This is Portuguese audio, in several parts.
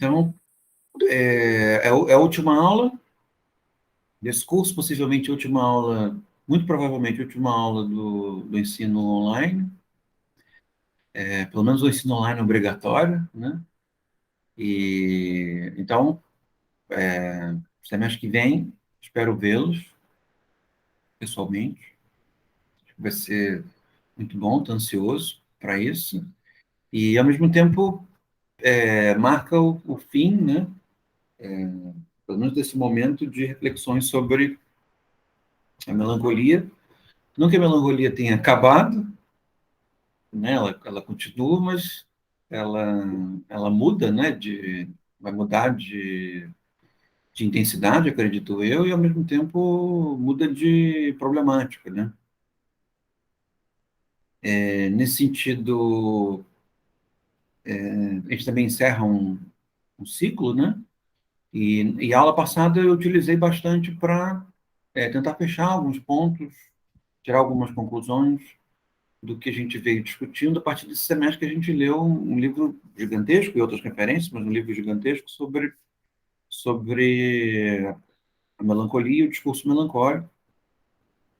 Então, é a última aula desse curso, possivelmente a última aula, muito provavelmente a última aula do ensino online, pelo menos o ensino online obrigatório, né? E então, semestre que vem, espero vê-los pessoalmente. Vai ser muito bom, estou ansioso para isso. E, ao mesmo tempo, marca o fim, né? Pelo menos desse momento de reflexões sobre a melancolia. Não que a melancolia tenha acabado, né? Ela continua, mas ela, ela muda, né? Vai mudar de intensidade, acredito eu, e ao mesmo tempo muda de problemática, né? Nesse sentido, a gente também encerra um ciclo, né? E a aula passada eu utilizei bastante para tentar fechar alguns pontos, tirar algumas conclusões do que a gente veio discutindo a partir desse semestre que a gente leu um livro gigantesco e outras referências, mas um livro gigantesco sobre a melancolia e o discurso melancólico.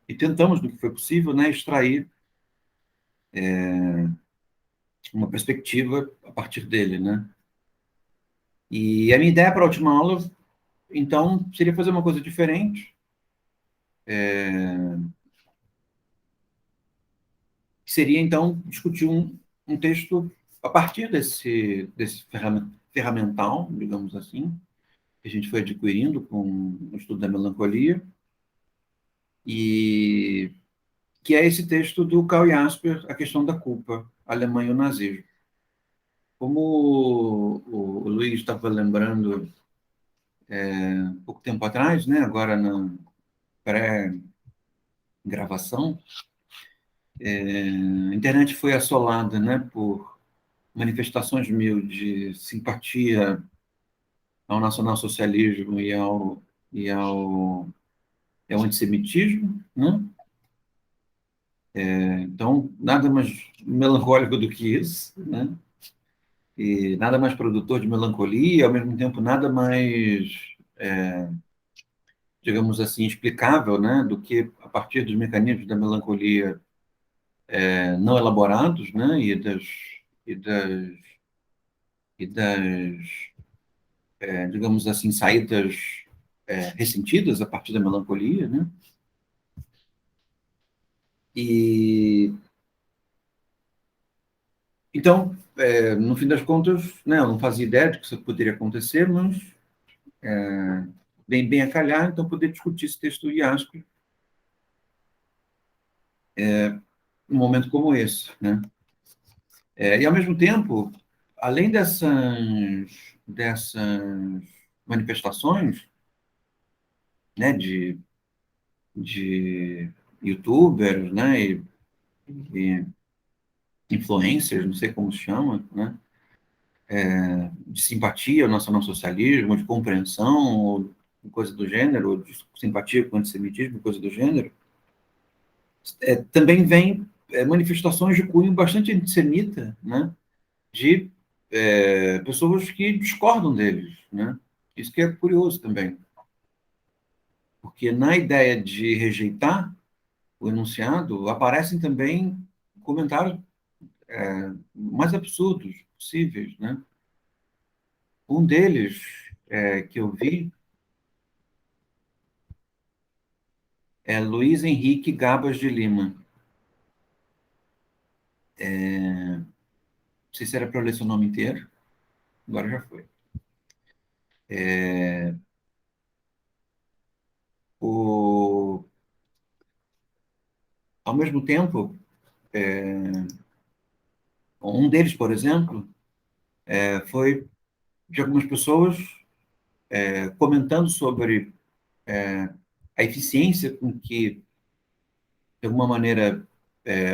E tentamos, no que foi possível, né, extrair uma perspectiva a partir dele, né? E a minha ideia para a última aula, então, seria fazer uma coisa diferente, que seria, então, discutir um texto a partir desse ferramental, digamos assim, que a gente foi adquirindo com o estudo da melancolia, e que é esse texto do Karl Jasper, A Questão da Culpa, Alemanha e o Nazismo. Como o Luiz estava lembrando pouco tempo atrás, né, agora na pré-gravação, a internet foi assolada, né, por manifestações mil de simpatia ao nacionalsocialismo e ao antissemitismo, né? Então, nada mais melancólico do que isso, né? E nada mais produtor de melancolia, ao mesmo tempo nada mais, digamos assim, explicável, né? Do que a partir dos mecanismos da melancolia não elaborados, né? E das digamos assim, saídas ressentidas a partir da melancolia, né? E então, no fim das contas, né, eu não fazia ideia de que isso poderia acontecer, mas bem a calhar, então poder discutir esse texto do Jasper num momento como esse, né? E ao mesmo tempo, além dessas manifestações, né, de YouTubers, né, e influencers, não sei como se chama, né, de simpatia ao nacionalsocialismo, de compreensão, ou coisa do gênero, ou de simpatia com o antissemitismo, coisa do gênero, também vem manifestações de cunho bastante antissemita, né, de pessoas que discordam deles, né? Isso que é curioso também, porque na ideia de rejeitar o enunciado aparecem também comentários mais absurdos possíveis, né? Um deles que eu vi é Luiz Henrique Gabas de Lima. Não sei se era para eu ler seu nome inteiro, agora já foi. O, ao mesmo tempo, um deles, por exemplo, foi de algumas pessoas comentando sobre a eficiência com que, de alguma maneira,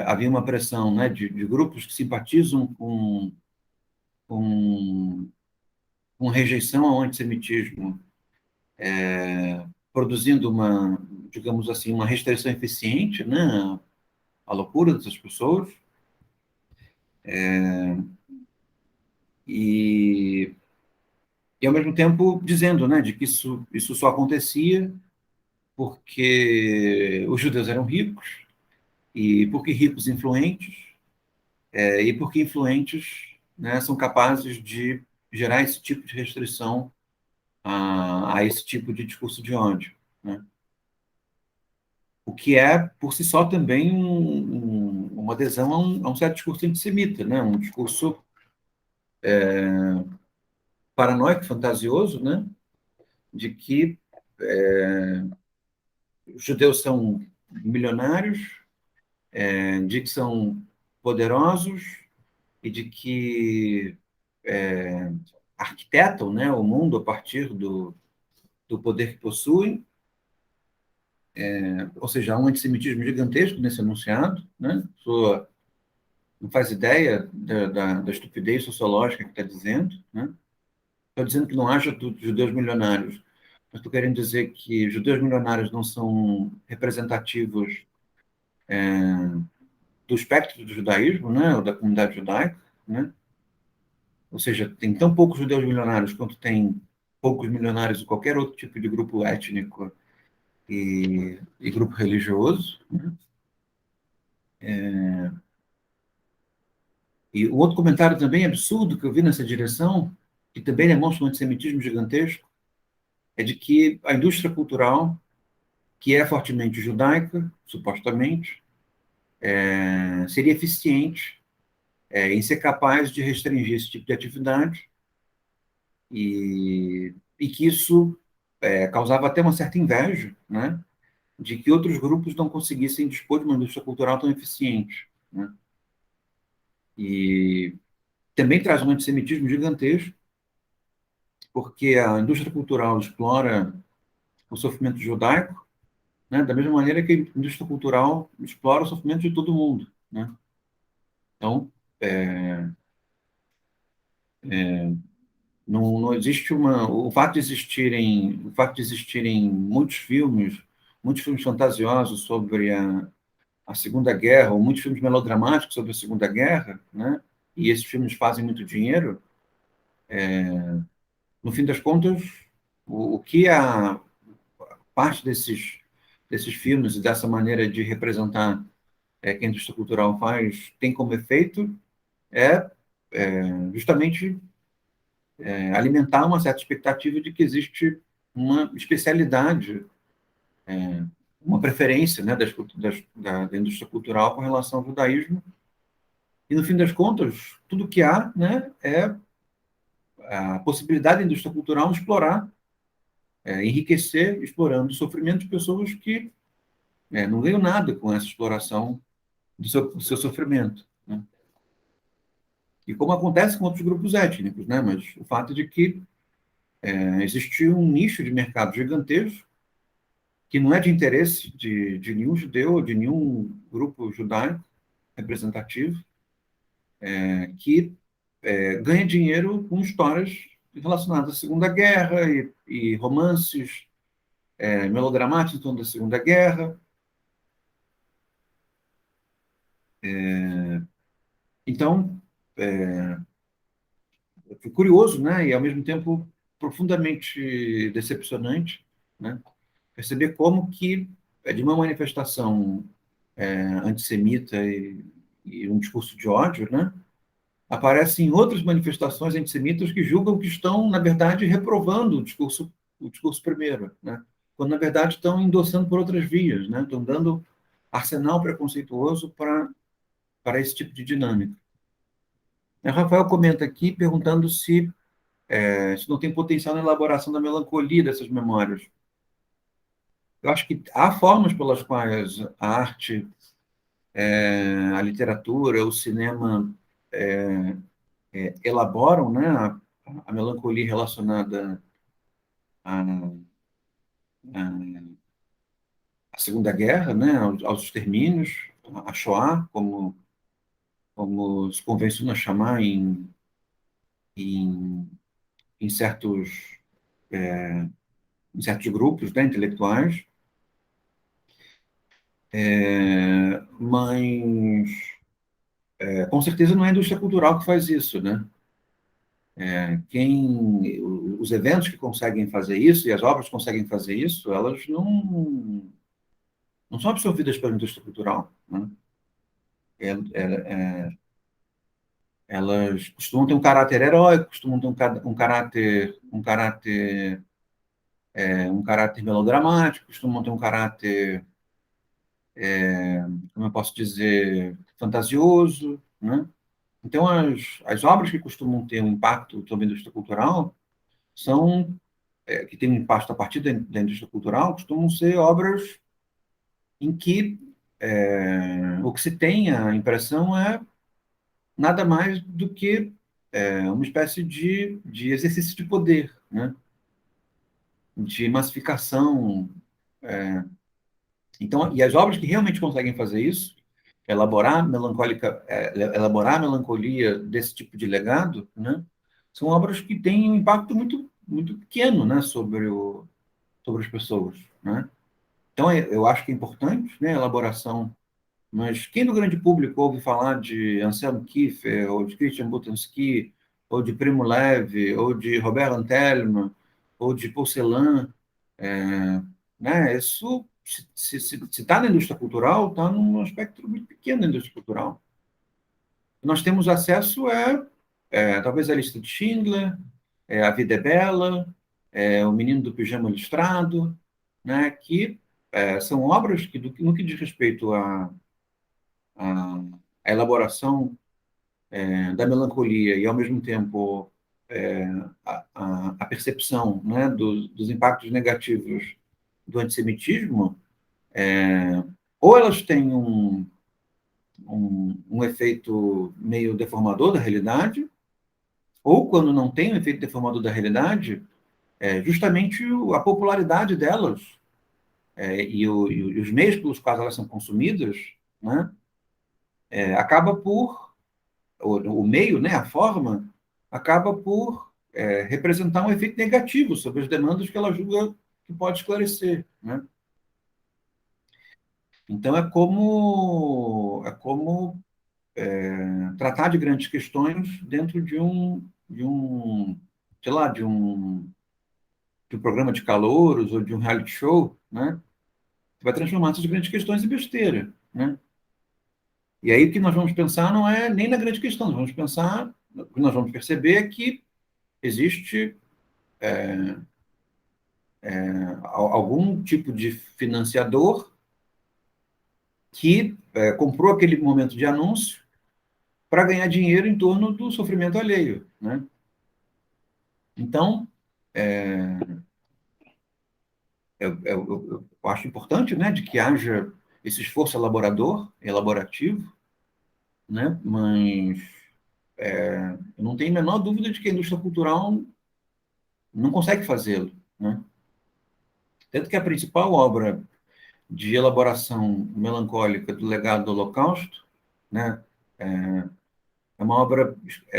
havia uma pressão, né, de grupos que simpatizam com, com rejeição ao antissemitismo, produzindo digamos assim, uma restrição eficiente, né, à loucura dessas pessoas. E e ao mesmo tempo dizendo, né, de que isso só acontecia porque os judeus eram ricos, e porque ricos influentes, e porque influentes, né, são capazes de gerar esse tipo de restrição a esse tipo de discurso de ódio, né? O que é, por si só, também uma adesão a um certo discurso antissemita, né? Um discurso paranoico, fantasioso, né? De que os judeus são milionários, de que são poderosos e de que arquitetam, né, o mundo a partir do poder que possuem, ou seja, há um antissemitismo gigantesco nesse enunciado, né? Não faz ideia da estupidez sociológica que está dizendo, né? Estou dizendo que não haja judeus milionários, mas estou querendo dizer que judeus milionários não são representativos do espectro do judaísmo, né, ou da comunidade judaica, né? Ou seja, tem tão poucos judeus milionários quanto tem poucos milionários de qualquer outro tipo de grupo étnico e grupo religioso, né? E o outro comentário também absurdo que eu vi nessa direção, que também demonstra um antissemitismo gigantesco, é de que a indústria cultural, que é fortemente judaica, supostamente, seria eficiente em ser capaz de restringir esse tipo de atividade e que isso causava até uma certa inveja, né, de que outros grupos não conseguissem dispor de uma indústria cultural tão eficiente, né? E também traz um antissemitismo gigantesco, porque a indústria cultural explora o sofrimento judaico, né, da mesma maneira que a indústria cultural explora o sofrimento de todo mundo, né? Então, não existe o fato de existirem muitos filmes fantasiosos sobre a Segunda Guerra, ou muitos filmes melodramáticos sobre a Segunda Guerra, né? E esses filmes fazem muito dinheiro. No fim das contas, o que a parte desses filmes e dessa maneira de representar que a indústria cultural faz tem como efeito é justamente alimentar uma certa expectativa de que existe uma especialidade, uma preferência, né, da indústria cultural com relação ao judaísmo. E, no fim das contas, tudo que há, né, é a possibilidade da indústria cultural explorar, enriquecer, explorando o sofrimento de pessoas que não ganham nada com essa exploração do seu sofrimento, né? E como acontece com outros grupos étnicos, né? Mas o fato de que existe um nicho de mercado gigantesco que não é de interesse de nenhum judeu ou de nenhum grupo judaico representativo, que ganha dinheiro com histórias relacionadas à Segunda Guerra e romances melodramáticos em torno da Segunda Guerra. Então, foi curioso, né? E ao mesmo tempo profundamente decepcionante, né? Perceber como que de uma manifestação antissemita e um discurso de ódio, né? Aparecem outras manifestações antissemitas que julgam que estão, na verdade, reprovando o discurso primeiro, né? Quando, na verdade, estão endossando por outras vias, né? Estão dando arsenal preconceituoso para esse tipo de dinâmica. O Rafael comenta aqui perguntando se não tem potencial na elaboração da melancolia dessas memórias. Eu acho que há formas pelas quais a arte, a literatura, o cinema elaboram, né, a melancolia relacionada à, à, à Segunda Guerra, né, aos extermínios, à Shoah, como se convenciona chamar em, em certos, em certos grupos, né, intelectuais. Mas com certeza não é a indústria cultural que faz isso, né? os eventos que conseguem fazer isso e as obras que conseguem fazer isso, elas não são absorvidas pela indústria cultural, né? É- Elas costumam ter um caráter heróico, costumam ter um caráter melodramático, costumam ter um caráter, como eu posso dizer, fantasioso, né? Então, as obras que costumam ter um impacto sobre a indústria cultural são, que têm um impacto a partir da indústria cultural, costumam ser obras em que o que se tem a impressão é nada mais do que uma espécie de exercício de poder, né? De massificação. Então, e as obras que realmente conseguem fazer isso, elaborar a melancolia desse tipo de legado, né? São obras que têm um impacto muito, muito pequeno, né? Sobre as pessoas, né? Então, eu acho que é importante, né? A elaboração. Mas quem do grande público ouve falar de Anselmo Kiefer, ou de Christian Boltanski, ou de Primo Levi, ou de Robert Antelme, ou de Porcelana, né? Isso, se está na indústria cultural, está num aspecto muito pequeno da indústria cultural. Nós temos acesso talvez a Lista de Schindler, A Vida é Bela, O Menino do Pijama Listrado, né? Que são obras que, no que diz respeito a, a elaboração da melancolia e, ao mesmo tempo, é, a percepção, né, dos impactos negativos do antissemitismo, ou elas têm um efeito meio deformador da realidade, ou, quando não tem um efeito deformador da realidade, justamente a popularidade delas e os meios pelos quais elas são consumidas, né, acaba por o meio, né, a forma, acaba por representar um efeito negativo sobre as demandas que ela julga que pode esclarecer, né? Então é como tratar de grandes questões dentro sei lá, de um programa de calouros ou de um reality show, né? Que vai transformar essas grandes questões em besteira, né? E aí o que nós vamos pensar não é nem na grande questão, nós vamos pensar, o que nós vamos perceber é que existe algum tipo de financiador que comprou aquele momento de anúncio para ganhar dinheiro em torno do sofrimento alheio, né? Então, eu acho importante, né, de que haja esse esforço elaborativo, né? Mas eu não tenho a menor dúvida de que a indústria cultural não consegue fazê-lo, né? Tanto que a principal obra de elaboração melancólica do legado do Holocausto, né, é uma obra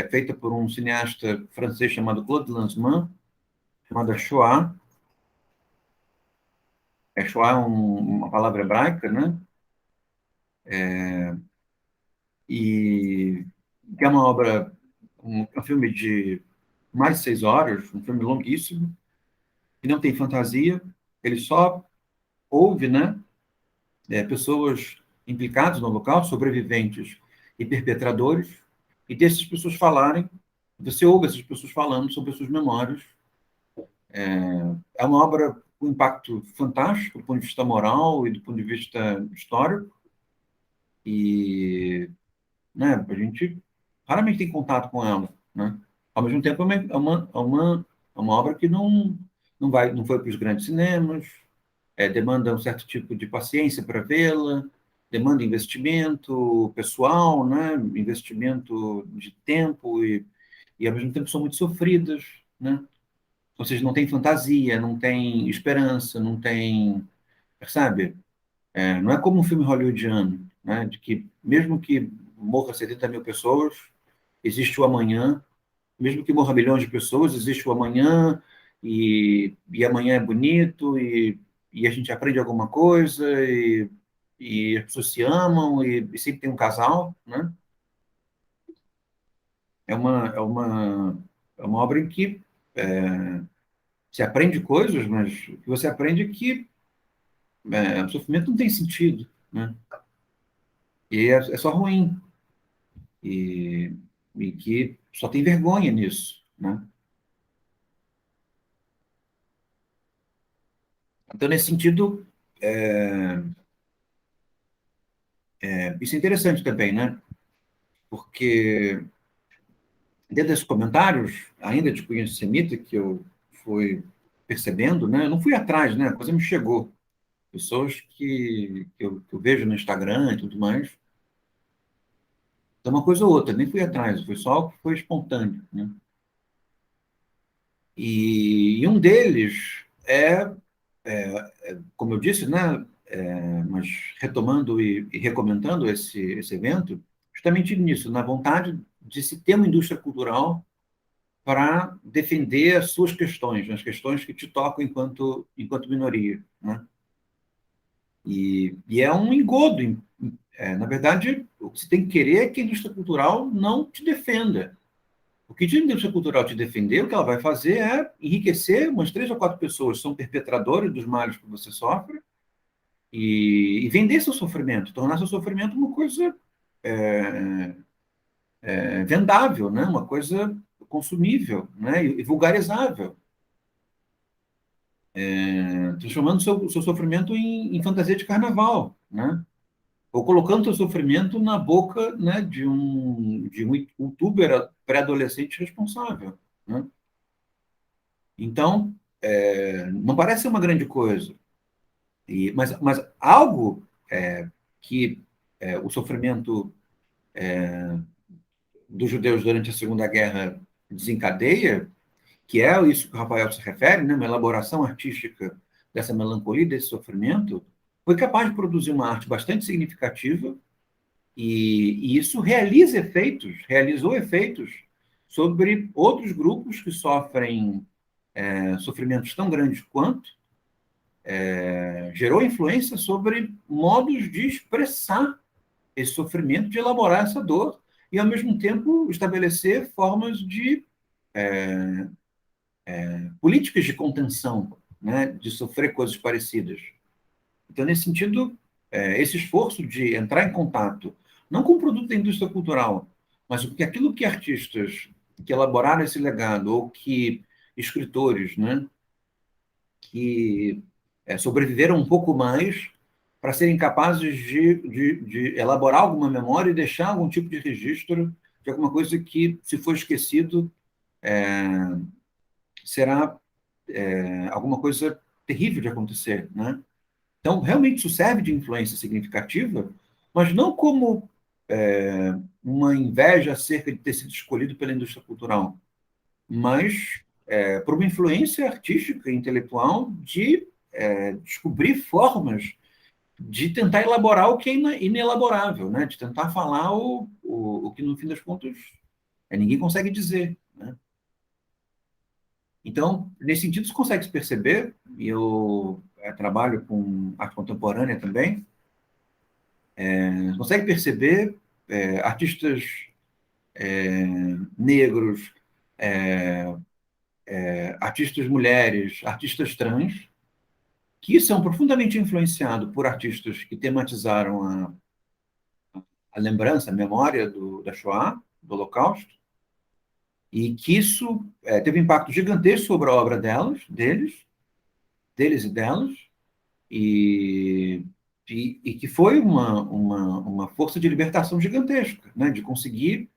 feita por um cineasta francês chamado Claude Lanzmann, chamada Shoah. Shoah é uma palavra hebraica, né? E que é uma obra, um filme de mais de 6 horas, um filme longuíssimo, que não tem fantasia, ele só ouve, né, pessoas implicadas no local, sobreviventes e perpetradores, e dessas pessoas falarem, você ouve essas pessoas falando sobre as suas memórias. É uma obra com impacto fantástico do ponto de vista moral e do ponto de vista histórico, e, né, a gente raramente tem contato com ela, né? Ao mesmo tempo, é uma obra que não foi para os grandes cinemas, demanda um certo tipo de paciência para vê-la, demanda investimento pessoal, né? Investimento de tempo e, ao mesmo tempo, são muito sofridas, né? Ou seja, não tem fantasia, não tem esperança, não tem, sabe? Não é como um filme hollywoodiano, né? De que mesmo que morra 70 mil pessoas, existe o amanhã, mesmo que morra milhões de pessoas, existe o amanhã, e amanhã é bonito, e a gente aprende alguma coisa, e as pessoas se amam, e sempre tem um casal, né? É uma obra em que Você aprende coisas, mas o que você aprende é que o sofrimento não tem sentido, né? E é só ruim. E, e que só tem vergonha nisso, né? Então, nesse sentido, isso é interessante também, né? Porque dentro desses comentários, ainda de cunho antissemita, que eu fui percebendo, né? Eu não fui atrás, né? A coisa me chegou. Pessoas que eu vejo no Instagram e tudo mais. Então, uma coisa ou outra, nem fui atrás, foi só o que foi espontâneo, né? E um deles como eu disse, né? Mas retomando e recomendando esse evento, justamente nisso, na vontade de se ter uma indústria cultural para defender as suas questões, as questões que te tocam enquanto minoria, né? E é um engodo. Na verdade, o que você tem que querer é que a indústria cultural não te defenda. O que a indústria cultural te defender, o que ela vai fazer é enriquecer umas 3 ou 4 pessoas que são perpetradores dos males que você sofre e vender seu sofrimento, tornar seu sofrimento uma coisa é, vendável, né? Uma coisa consumível, né? E vulgarizável, transformando seu sofrimento em fantasia de carnaval, né? Ou colocando seu sofrimento na boca, né, de um youtuber pré-adolescente responsável, né? Então, não parece ser uma grande coisa, mas algo que o sofrimento dos judeus durante a Segunda Guerra desencadeia, que é isso que o Rafael se refere, né, uma elaboração artística dessa melancolia, desse sofrimento, foi capaz de produzir uma arte bastante significativa e isso realizou efeitos sobre outros grupos que sofrem sofrimentos tão grandes quanto, gerou influência sobre modos de expressar esse sofrimento, de elaborar essa dor e, ao mesmo tempo, estabelecer formas de políticas de contenção, né, de sofrer coisas parecidas. Então, nesse sentido, esse esforço de entrar em contato, não com o produto da indústria cultural, mas com aquilo que artistas que elaboraram esse legado, ou que escritores, né, que sobreviveram um pouco mais para serem capazes de elaborar alguma memória e deixar algum tipo de registro de alguma coisa que, se for esquecido, será alguma coisa terrível de acontecer, né? Então, realmente isso serve de influência significativa, mas não como uma inveja acerca de ter sido escolhido pela indústria cultural, mas por uma influência artística e intelectual de descobrir formas de tentar elaborar o que é inelaborável, né? De tentar falar o que, no fim das contas, ninguém consegue dizer, né? Então, nesse sentido, você consegue se perceber, e eu trabalho com arte contemporânea também, você consegue perceber artistas negros, artistas mulheres, artistas trans, que são profundamente influenciados por artistas que tematizaram a lembrança, a memória da Shoah, do Holocausto, e que isso teve um impacto gigantesco sobre a obra deles e delas, e, e que foi uma força de libertação gigantesca, né? De conseguir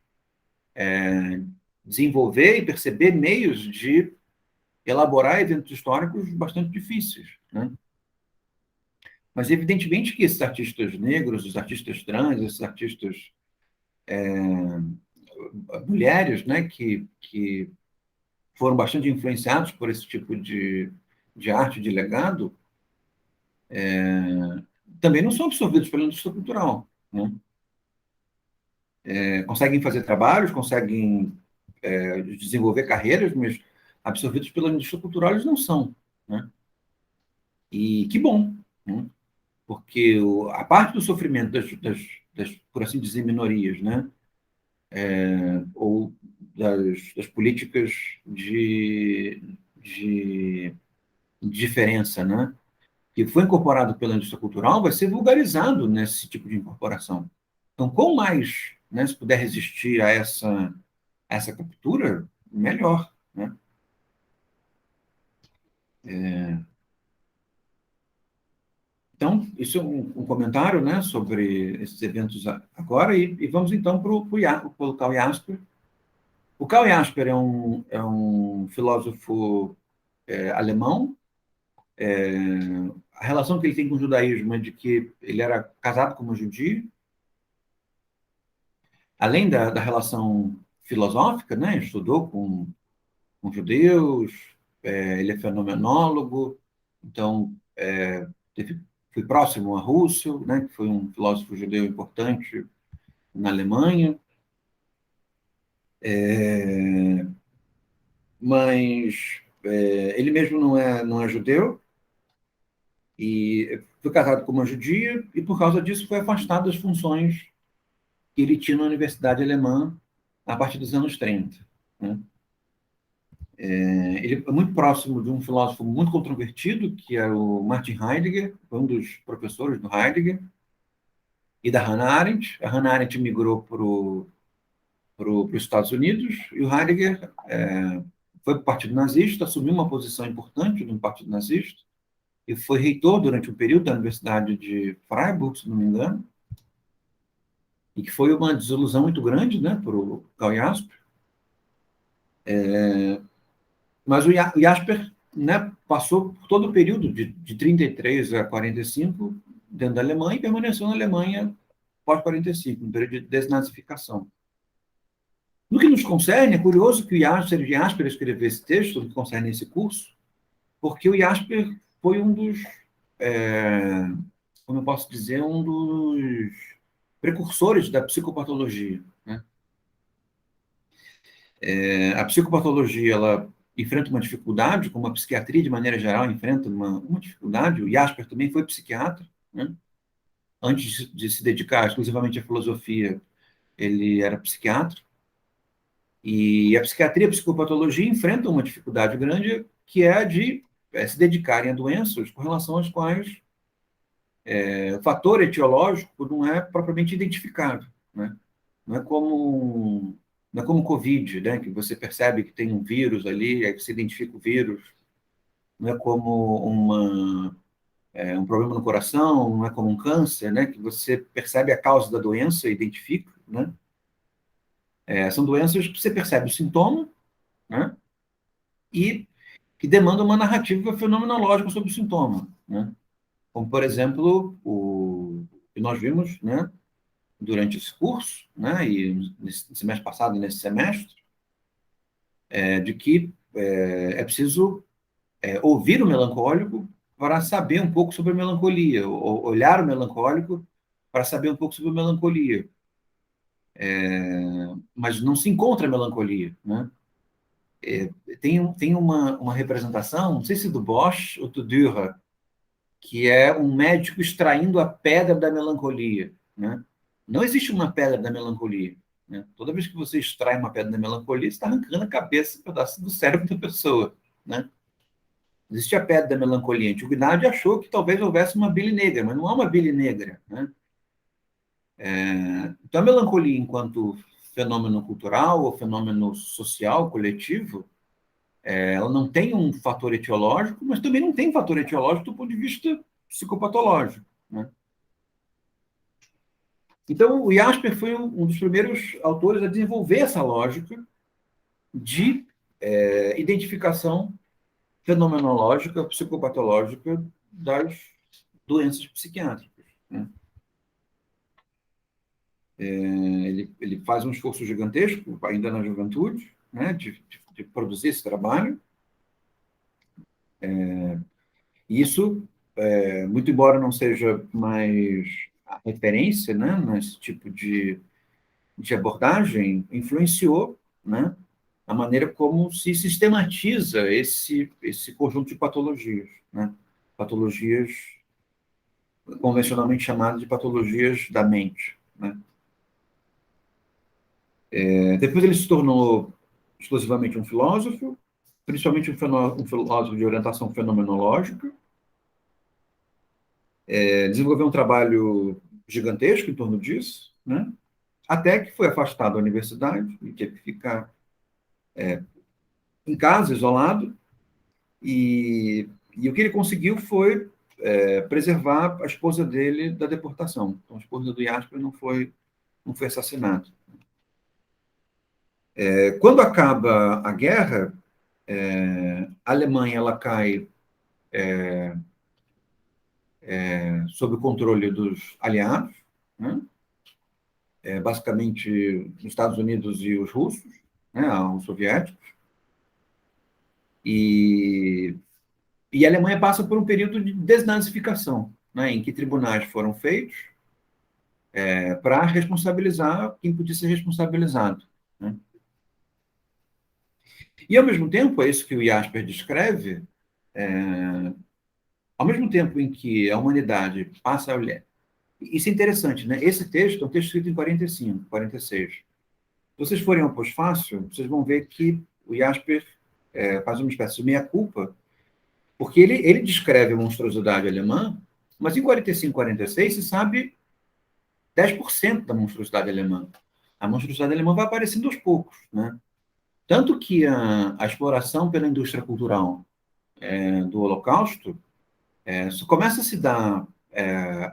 desenvolver e perceber meios de elaborar eventos históricos bastante difíceis, né? Mas, evidentemente, que esses artistas negros, os artistas trans, esses artistas mulheres, né, que foram bastante influenciados por esse tipo de arte, de legado, também não são absorvidos pela indústria cultural, né? Conseguem fazer trabalhos, conseguem desenvolver carreiras, mas absorvidos pela indústria cultural eles não são, né? E que bom, né? Porque a parte do sofrimento por assim dizer, minorias, né? Ou das políticas de diferença, né, que foi incorporado pela indústria cultural, vai ser vulgarizado nesse tipo de incorporação. Então, quanto mais, né, se puder resistir a essa captura, melhor, né? Então, isso é um comentário, né, sobre esses eventos agora, e vamos então para o Karl Jasper. O Karl Jasper é um filósofo alemão. A relação que ele tem com o judaísmo é de que ele era casado com uma judia, além da relação filosófica, né, estudou com judeus, ele é fenomenólogo, então foi próximo a Russell, né, que foi um filósofo judeu importante na Alemanha, mas ele mesmo não é judeu, e foi casado com uma judia, e por causa disso foi afastado das funções que ele tinha na Universidade Alemã a partir dos anos 30. Né? Ele é muito próximo de um filósofo muito controvertido, que é o Martin Heidegger, foi um dos professores do Heidegger, e da Hannah Arendt. A Hannah Arendt migrou para os Estados Unidos, e o Heidegger foi para o Partido Nazista, assumiu uma posição importante no Partido Nazista, e foi reitor durante um período da Universidade de Freiburg, se não me engano, e que foi uma desilusão muito grande, né, para o Karl Jasper. Mas o Jasper, né, passou por todo o período de 33 a 45 dentro da Alemanha e permaneceu na Alemanha pós-45, no período de desnazificação. No que nos concerne, é curioso que o Jasper escreveu esse texto, no que concerne esse curso, porque o Jasper foi um dos, como eu posso dizer, um dos precursores da psicopatologia. Né? A psicopatologia, ela enfrenta uma dificuldade, como a psiquiatria, de maneira geral, enfrenta uma dificuldade. O Jasper também foi psiquiatra, né? Antes de se dedicar exclusivamente à filosofia, ele era psiquiatra. E a psiquiatria e a psicopatologia enfrentam uma dificuldade grande, que é a de se dedicarem a doenças com relação às quais o fator etiológico não é propriamente identificável, né? Não é como não é como o Covid, né? Que você percebe que tem um vírus ali, aí você identifica o vírus. Não é como um problema no coração, não é como um câncer, né? Que você percebe a causa da doença e identifica, né? São doenças que você percebe o sintoma, né? E que demandam uma narrativa fenomenológica sobre o sintoma, né? Como, por exemplo, o que nós vimos, né? Durante esse curso, né? E nesse semestre passado e nesse semestre, de que é preciso ouvir o melancólico para saber um pouco sobre a melancolia, ou olhar o melancólico para saber um pouco sobre a melancolia. Mas não se encontra a melancolia, né? Tem uma representação, não sei se do Bosch ou do Dürer, que é um médico extraindo a pedra da melancolia, né? Não existe uma pedra da melancolia, né? Toda vez que você extrai uma pedra da melancolia, você está arrancando a cabeça, um pedaço do cérebro da pessoa, né? Existe a pedra da melancolia. A antiguidade achou que talvez houvesse uma bile negra, mas não há uma bile negra, né? Então, a melancolia, enquanto fenômeno cultural ou fenômeno social, coletivo, ela não tem um fator etiológico, mas também não tem um fator etiológico do ponto de vista psicopatológico, né? Então, o Jasper foi um dos primeiros autores a desenvolver essa lógica de identificação fenomenológica, psicopatológica das doenças psiquiátricas. Né? Ele faz um esforço gigantesco, ainda na juventude, né, de produzir esse trabalho. E isso, muito embora não seja mais a referência, né, nesse tipo de abordagem, influenciou, né, a maneira como se sistematiza esse conjunto de patologias, né, patologias convencionalmente chamadas de patologias da mente. Né. Depois ele se tornou exclusivamente um filósofo, principalmente um filósofo de orientação fenomenológica, desenvolveu um trabalho gigantesco em torno disso, né? Até que foi afastado da universidade e teve que ficar em casa, isolado, e o que ele conseguiu foi preservar a esposa dele da deportação. Então, a esposa do Jasper não foi assassinada. Quando acaba a guerra, a Alemanha ela cai sob o controle dos aliados, né? Basicamente os Estados Unidos e os russos, né? Os soviéticos, e, e a Alemanha passa por um período de desnazificação, né? Em que tribunais foram feitos para responsabilizar quem podia ser responsabilizado, né? E, ao mesmo tempo, é isso que o Jasper descreve, ao mesmo tempo em que a humanidade passa a olhar. Isso é interessante, né? Esse texto é um texto escrito em 45, 46. Se vocês forem ao pós-fácil, vocês vão ver que o Jasper faz uma espécie de meia-culpa, porque ele descreve a monstruosidade alemã, mas em 45, 46 se sabe 10% da monstruosidade alemã. A monstruosidade alemã vai aparecendo aos poucos, né? Tanto que a exploração pela indústria cultural do Holocausto só começa a se dar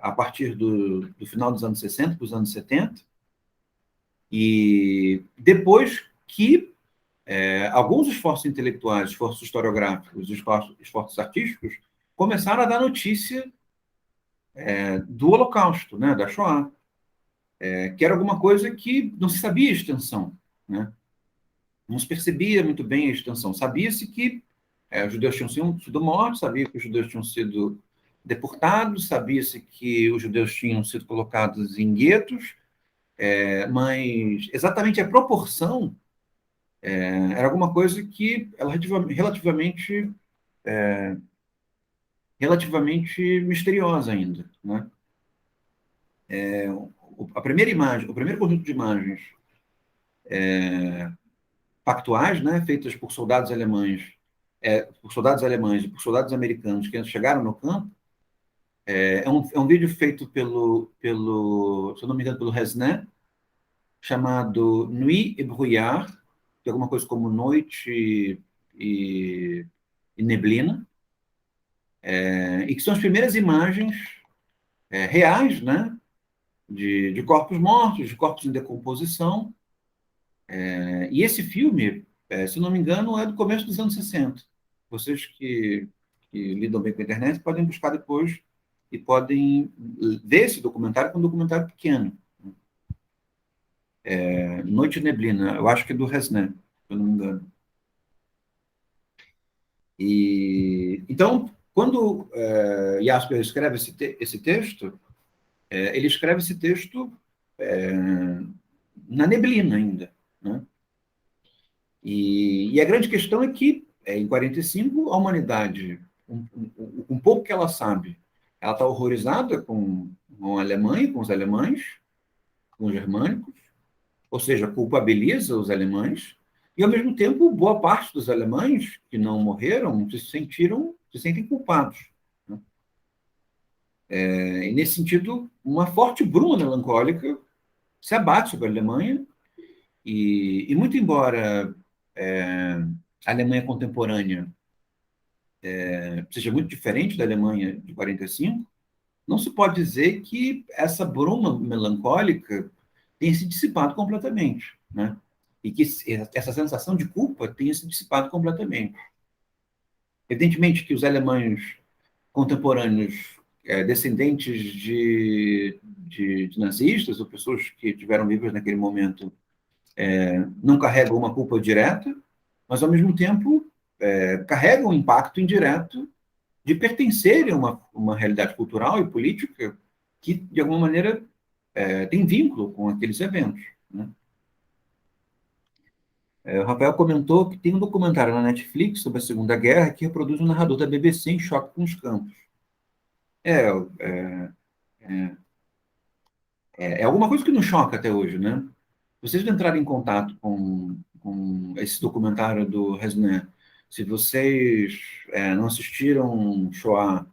a partir do final dos anos 60 para os anos 70, e depois que alguns esforços intelectuais, esforços historiográficos, esforços artísticos começaram a dar notícia do Holocausto, né, da Shoah, que era alguma coisa que não se sabia a extensão, né? Não se percebia muito bem a extensão. Sabia-se que os judeus tinham sido mortos, sabia que os judeus tinham sido deportados, sabia-se que os judeus tinham sido colocados em guetos, mas exatamente a proporção era alguma coisa que ela relativamente misteriosa ainda, né? A primeira imagem, o primeiro conjunto de imagens factuais, né, feitas por soldados alemães e por soldados americanos que chegaram no campo, é um vídeo feito se eu não me engano, pelo Resnais, chamado Nuit et Brouillard, que é alguma coisa como noite e, e neblina, e que são as primeiras imagens reais, né, de corpos mortos, de corpos em decomposição. E esse filme, se eu não me engano, é do começo dos anos 60. Vocês que lidam bem com a internet podem buscar depois e podem ver esse documentário, que é um documentário pequeno. Noite e Neblina, eu acho que é do Resnais, se eu não me engano. Então, quando Jasper escreve esse texto, ele escreve esse texto é, na neblina ainda, né? E a grande questão é que, em 45, a humanidade, um pouco que ela sabe, ela está horrorizada com a Alemanha, com os alemães, com os germânicos, ou seja, culpabiliza os alemães, e, ao mesmo tempo, boa parte dos alemães que não morreram se sentem culpados, né? E, nesse sentido, uma forte bruma melancólica se abate sobre a Alemanha, e muito embora a Alemanha contemporânea seja muito diferente da Alemanha de 45, não se pode dizer que essa bruma melancólica tenha se dissipado completamente, né? E que essa sensação de culpa tenha se dissipado completamente. Evidentemente que os alemães contemporâneos, descendentes de nazistas ou pessoas que tiveram vivas naquele momento, não carregam uma culpa direta, mas, ao mesmo tempo, carregam um impacto indireto de pertencerem a uma realidade cultural e política que, de alguma maneira, tem vínculo com aqueles eventos, né? O Rafael comentou que tem um documentário na Netflix sobre a Segunda Guerra que reproduz um narrador da BBC em choque com os campos. É, é, é alguma coisa que nos choca até hoje, né? Vocês entrarem em contato com esse documentário do Resnais, se vocês não assistiram Shoah,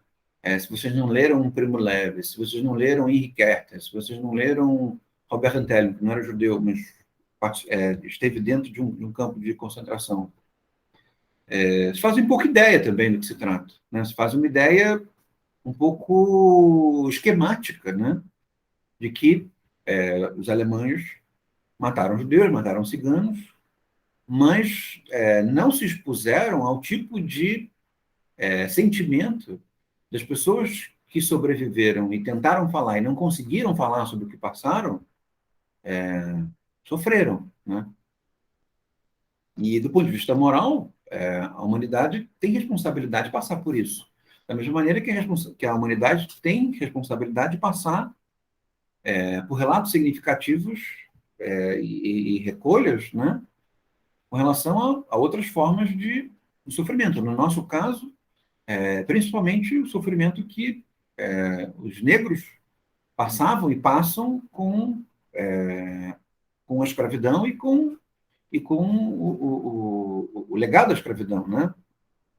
se vocês não leram Primo Levi, se vocês não leram Henri Werther, se vocês não leram Robert Antelme, que não era judeu, mas esteve dentro de um campo de concentração, vocês fazem um pouco ideia também do que se trata, né? Vocês fazem uma ideia um pouco esquemática, né? De que os alemães mataram judeus, mataram ciganos, mas não se expuseram ao tipo de sentimento das pessoas que sobreviveram e tentaram falar e não conseguiram falar sobre o que passaram, sofreram, né? E do ponto de vista moral, a humanidade tem responsabilidade de passar por isso. Da mesma maneira que a humanidade tem responsabilidade de passar por relatos significativos e recolhas, né, com relação a outras formas de sofrimento. No nosso caso, principalmente o sofrimento que os negros passavam e passam com a escravidão e com o legado da escravidão, né?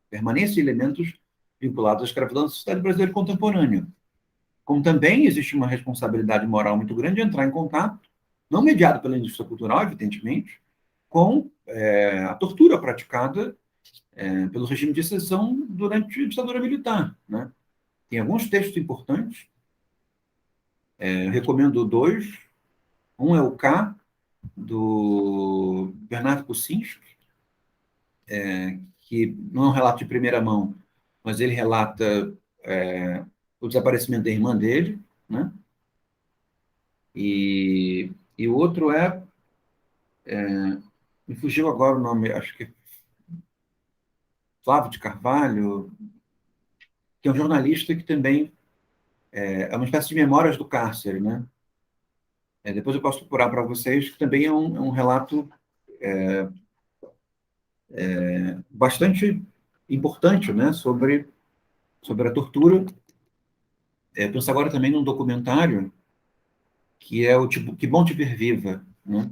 Permanência de elementos vinculados à escravidão na sociedade brasileira contemporânea. Como também existe uma responsabilidade moral muito grande de entrar em contato, não mediado pela indústria cultural, evidentemente, com a tortura praticada pelo regime de exceção durante a ditadura militar, né? Tem alguns textos importantes, eu recomendo dois. Um é o K, do Bernardo Kucinski, que não é um relato de primeira mão, mas ele relata o desaparecimento da irmã dele, né? E o outro me fugiu agora o nome, acho que é Flávio de Carvalho, que é um jornalista que também é uma espécie de memórias do cárcere, né? Depois eu posso procurar para vocês, que também é um relato bastante importante, né? Sobre a tortura. Penso agora também num documentário que é o tipo Que Bom Te Ver Viva, né?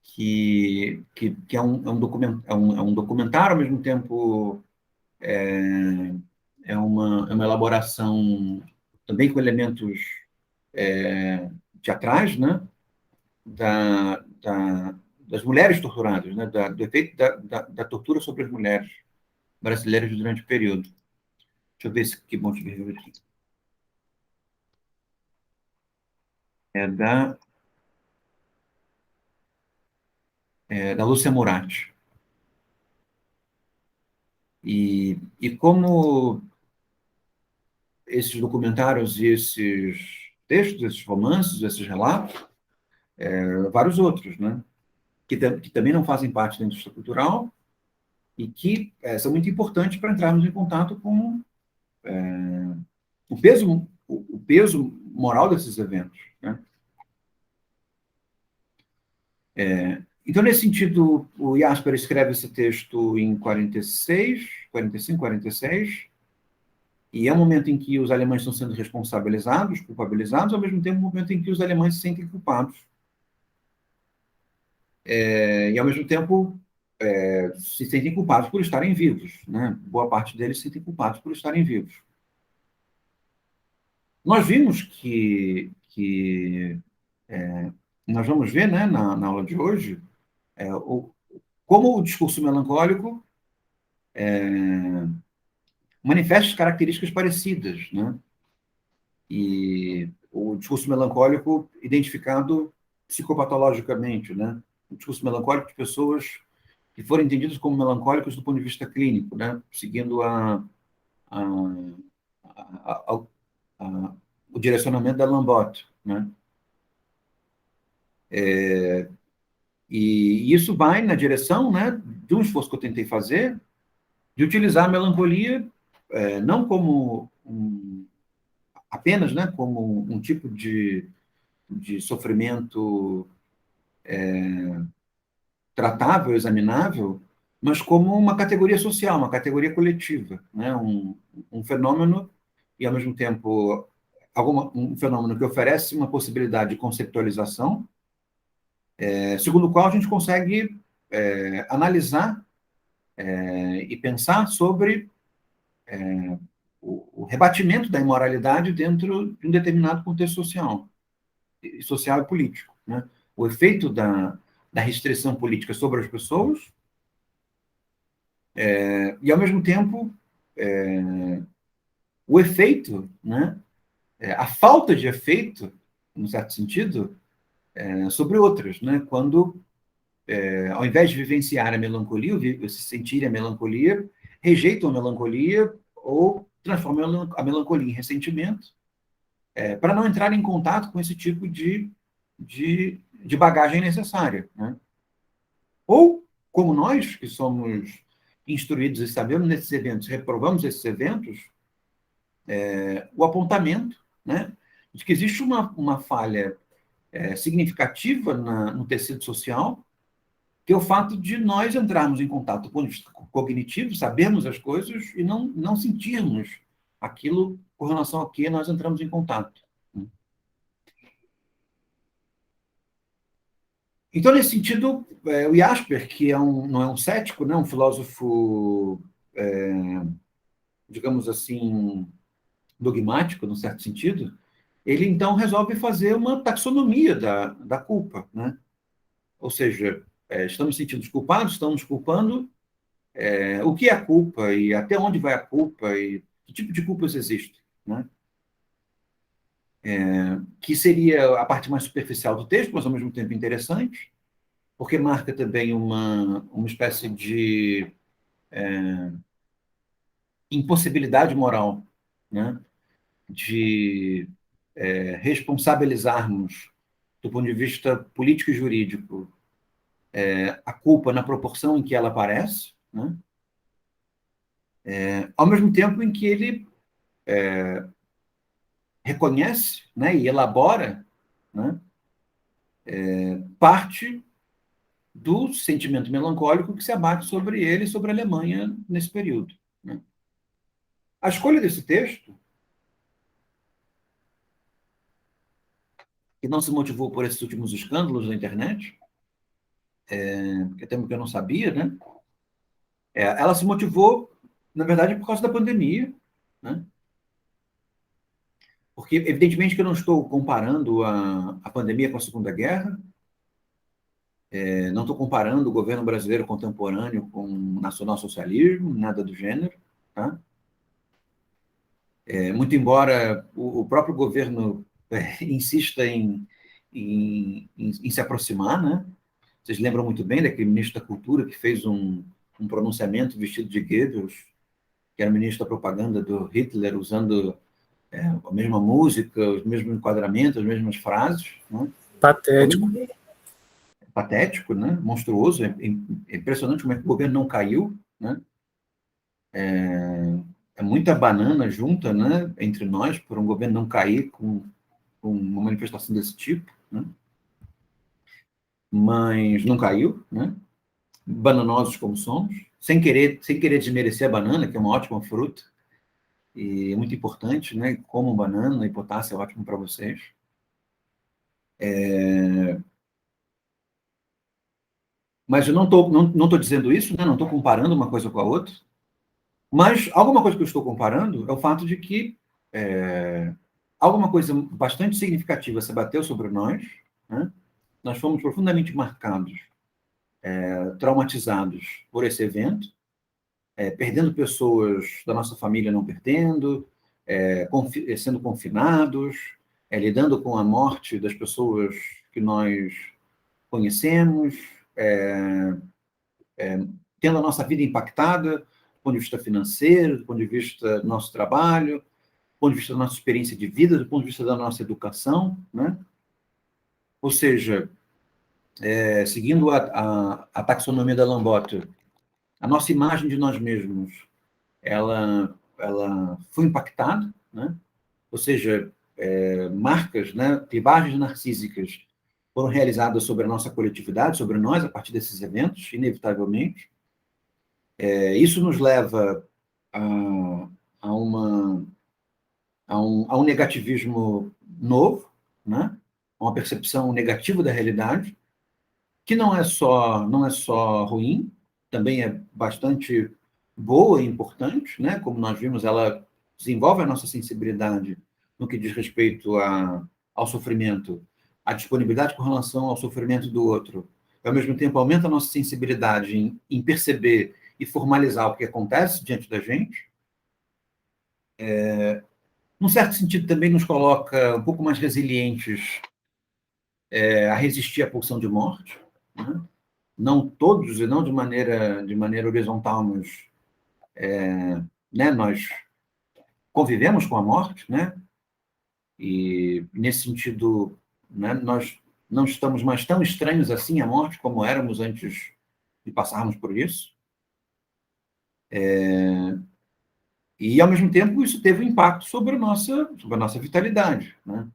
Que é um documentário, ao mesmo tempo é uma elaboração também com elementos teatrais, né? Das mulheres torturadas, né? Do efeito da tortura sobre as mulheres brasileiras durante o período. Deixa eu ver se Que Bom Te Ver Viva aqui. Da Lúcia Muratti. E como esses documentários e esses textos, esses romances, esses relatos, vários outros, né? Que também não fazem parte da indústria cultural e que são muito importantes para entrarmos em contato com o peso moral desses eventos, né? Então, nesse sentido, o Jasper escreve esse texto em 46, 45, 46, e é um momento em que os alemães estão sendo responsabilizados, culpabilizados, ao mesmo tempo um momento em que os alemães se sentem culpados. E, ao mesmo tempo, se sentem culpados por estarem vivos, né? Boa parte deles se sentem culpados por estarem vivos. Nós vimos que nós vamos ver, né, na aula de hoje, como o discurso melancólico manifesta características parecidas, né? E o discurso melancólico identificado psicopatologicamente, né? O discurso melancólico de pessoas que foram entendidas como melancólicas do ponto de vista clínico, né? Seguindo a, a, a, o direcionamento da Lambot, né? E isso vai na direção, né, de um esforço que eu tentei fazer, de utilizar a melancolia não como apenas, né, como um tipo de sofrimento tratável, examinável, mas como uma categoria social, uma categoria coletiva, né, um fenômeno e, ao mesmo tempo, um fenômeno que oferece uma possibilidade de conceptualização, segundo o qual a gente consegue analisar e pensar sobre o rebatimento da imoralidade dentro de um determinado contexto social e político, né? O efeito da restrição política sobre as pessoas e, ao mesmo tempo, o efeito, né? A falta de efeito, num certo sentido, sobre outras, né? Quando, ao invés de vivenciar a melancolia, ou se sentir a melancolia, rejeitam a melancolia ou transformam a melancolia em ressentimento, para não entrar em contato com esse tipo de bagagem necessária, né? Ou, como nós, que somos instruídos e sabemos nesses eventos, reprovamos esses eventos, o apontamento, né, de que existe uma falha significativa no tecido social, que é o fato de nós entrarmos em contato com o ponto de vista cognitivo, sabermos as coisas e não sentirmos aquilo com relação a que nós entramos em contato. Então, nesse sentido, o Jasper, que não é um cético, né, um filósofo, digamos assim, dogmático, num certo sentido, ele então resolve fazer uma taxonomia da culpa, né? Ou seja, estamos sentindo culpados, estamos culpando, o que é a culpa e até onde vai a culpa e que tipo de culpas existe, né? Que seria a parte mais superficial do texto, mas ao mesmo tempo interessante, porque marca também uma espécie de impossibilidade moral, né? De responsabilizarmos, do ponto de vista político e jurídico, a culpa na proporção em que ela aparece, né? Ao mesmo tempo em que ele reconhece, né, e elabora, né, parte do sentimento melancólico que se abate sobre ele e sobre a Alemanha nesse período, né? A escolha desse texto, que não se motivou por esses últimos escândalos da internet, que até porque eu não sabia, né? Ela se motivou, na verdade, por causa da pandemia, né? Porque, evidentemente, que eu não estou comparando a pandemia com a Segunda Guerra, não estou comparando o governo brasileiro contemporâneo com o nacionalsocialismo, nada do gênero, tá? Muito embora o próprio governo insista em se aproximar, né? Vocês lembram muito bem daquele ministro da Cultura que fez um pronunciamento vestido de Goebbels, que era ministro da propaganda do Hitler, usando a mesma música, os mesmos enquadramentos, as mesmas frases, né? Patético. Patético, né? Monstruoso, é impressionante como é que o governo não caiu, né? É muita banana junta, né, entre nós, por um governo não cair com uma manifestação desse tipo, né? Mas não caiu, né? Bananosos como somos, sem querer desmerecer a banana, que é uma ótima fruta, e é muito importante, né? Comam banana, e potássio é ótimo para vocês. Mas eu não tô dizendo isso, né? Não estou comparando uma coisa com a outra, mas alguma coisa que eu estou comparando é o fato de que alguma coisa bastante significativa se abateu sobre nós, né? Nós fomos profundamente marcados, traumatizados por esse evento, perdendo pessoas da nossa família não perdendo, sendo confinados, lidando com a morte das pessoas que nós conhecemos, tendo a nossa vida impactada, do ponto de vista financeiro, do ponto de vista do nosso trabalho, do ponto de vista da nossa experiência de vida, do ponto de vista da nossa educação, né? Ou seja, seguindo a taxonomia da Lambert, a nossa imagem de nós mesmos, ela foi impactada, né? Ou seja, marcas, né, clivagens narcísicas foram realizadas sobre a nossa coletividade, sobre nós, a partir desses eventos, inevitavelmente. Isso nos leva a, a, uma, a um negativismo novo, né? Uma percepção negativa da realidade, que não é só ruim, também é bastante boa e importante, né? Como nós vimos, ela desenvolve a nossa sensibilidade no que diz respeito ao sofrimento, a disponibilidade com relação ao sofrimento do outro. Ao mesmo tempo, aumenta a nossa sensibilidade em perceber e formalizar o que acontece diante da gente. Num certo sentido, também nos coloca um pouco mais resilientes a resistir à pulsão de morte, né? Não todos e não de maneira horizontal, mas né, nós convivemos com a morte, né? E nesse sentido, né, nós não estamos mais tão estranhos assim à morte como éramos antes de passarmos por isso. E ao mesmo tempo isso teve um impacto sobre a nossa vitalidade, né?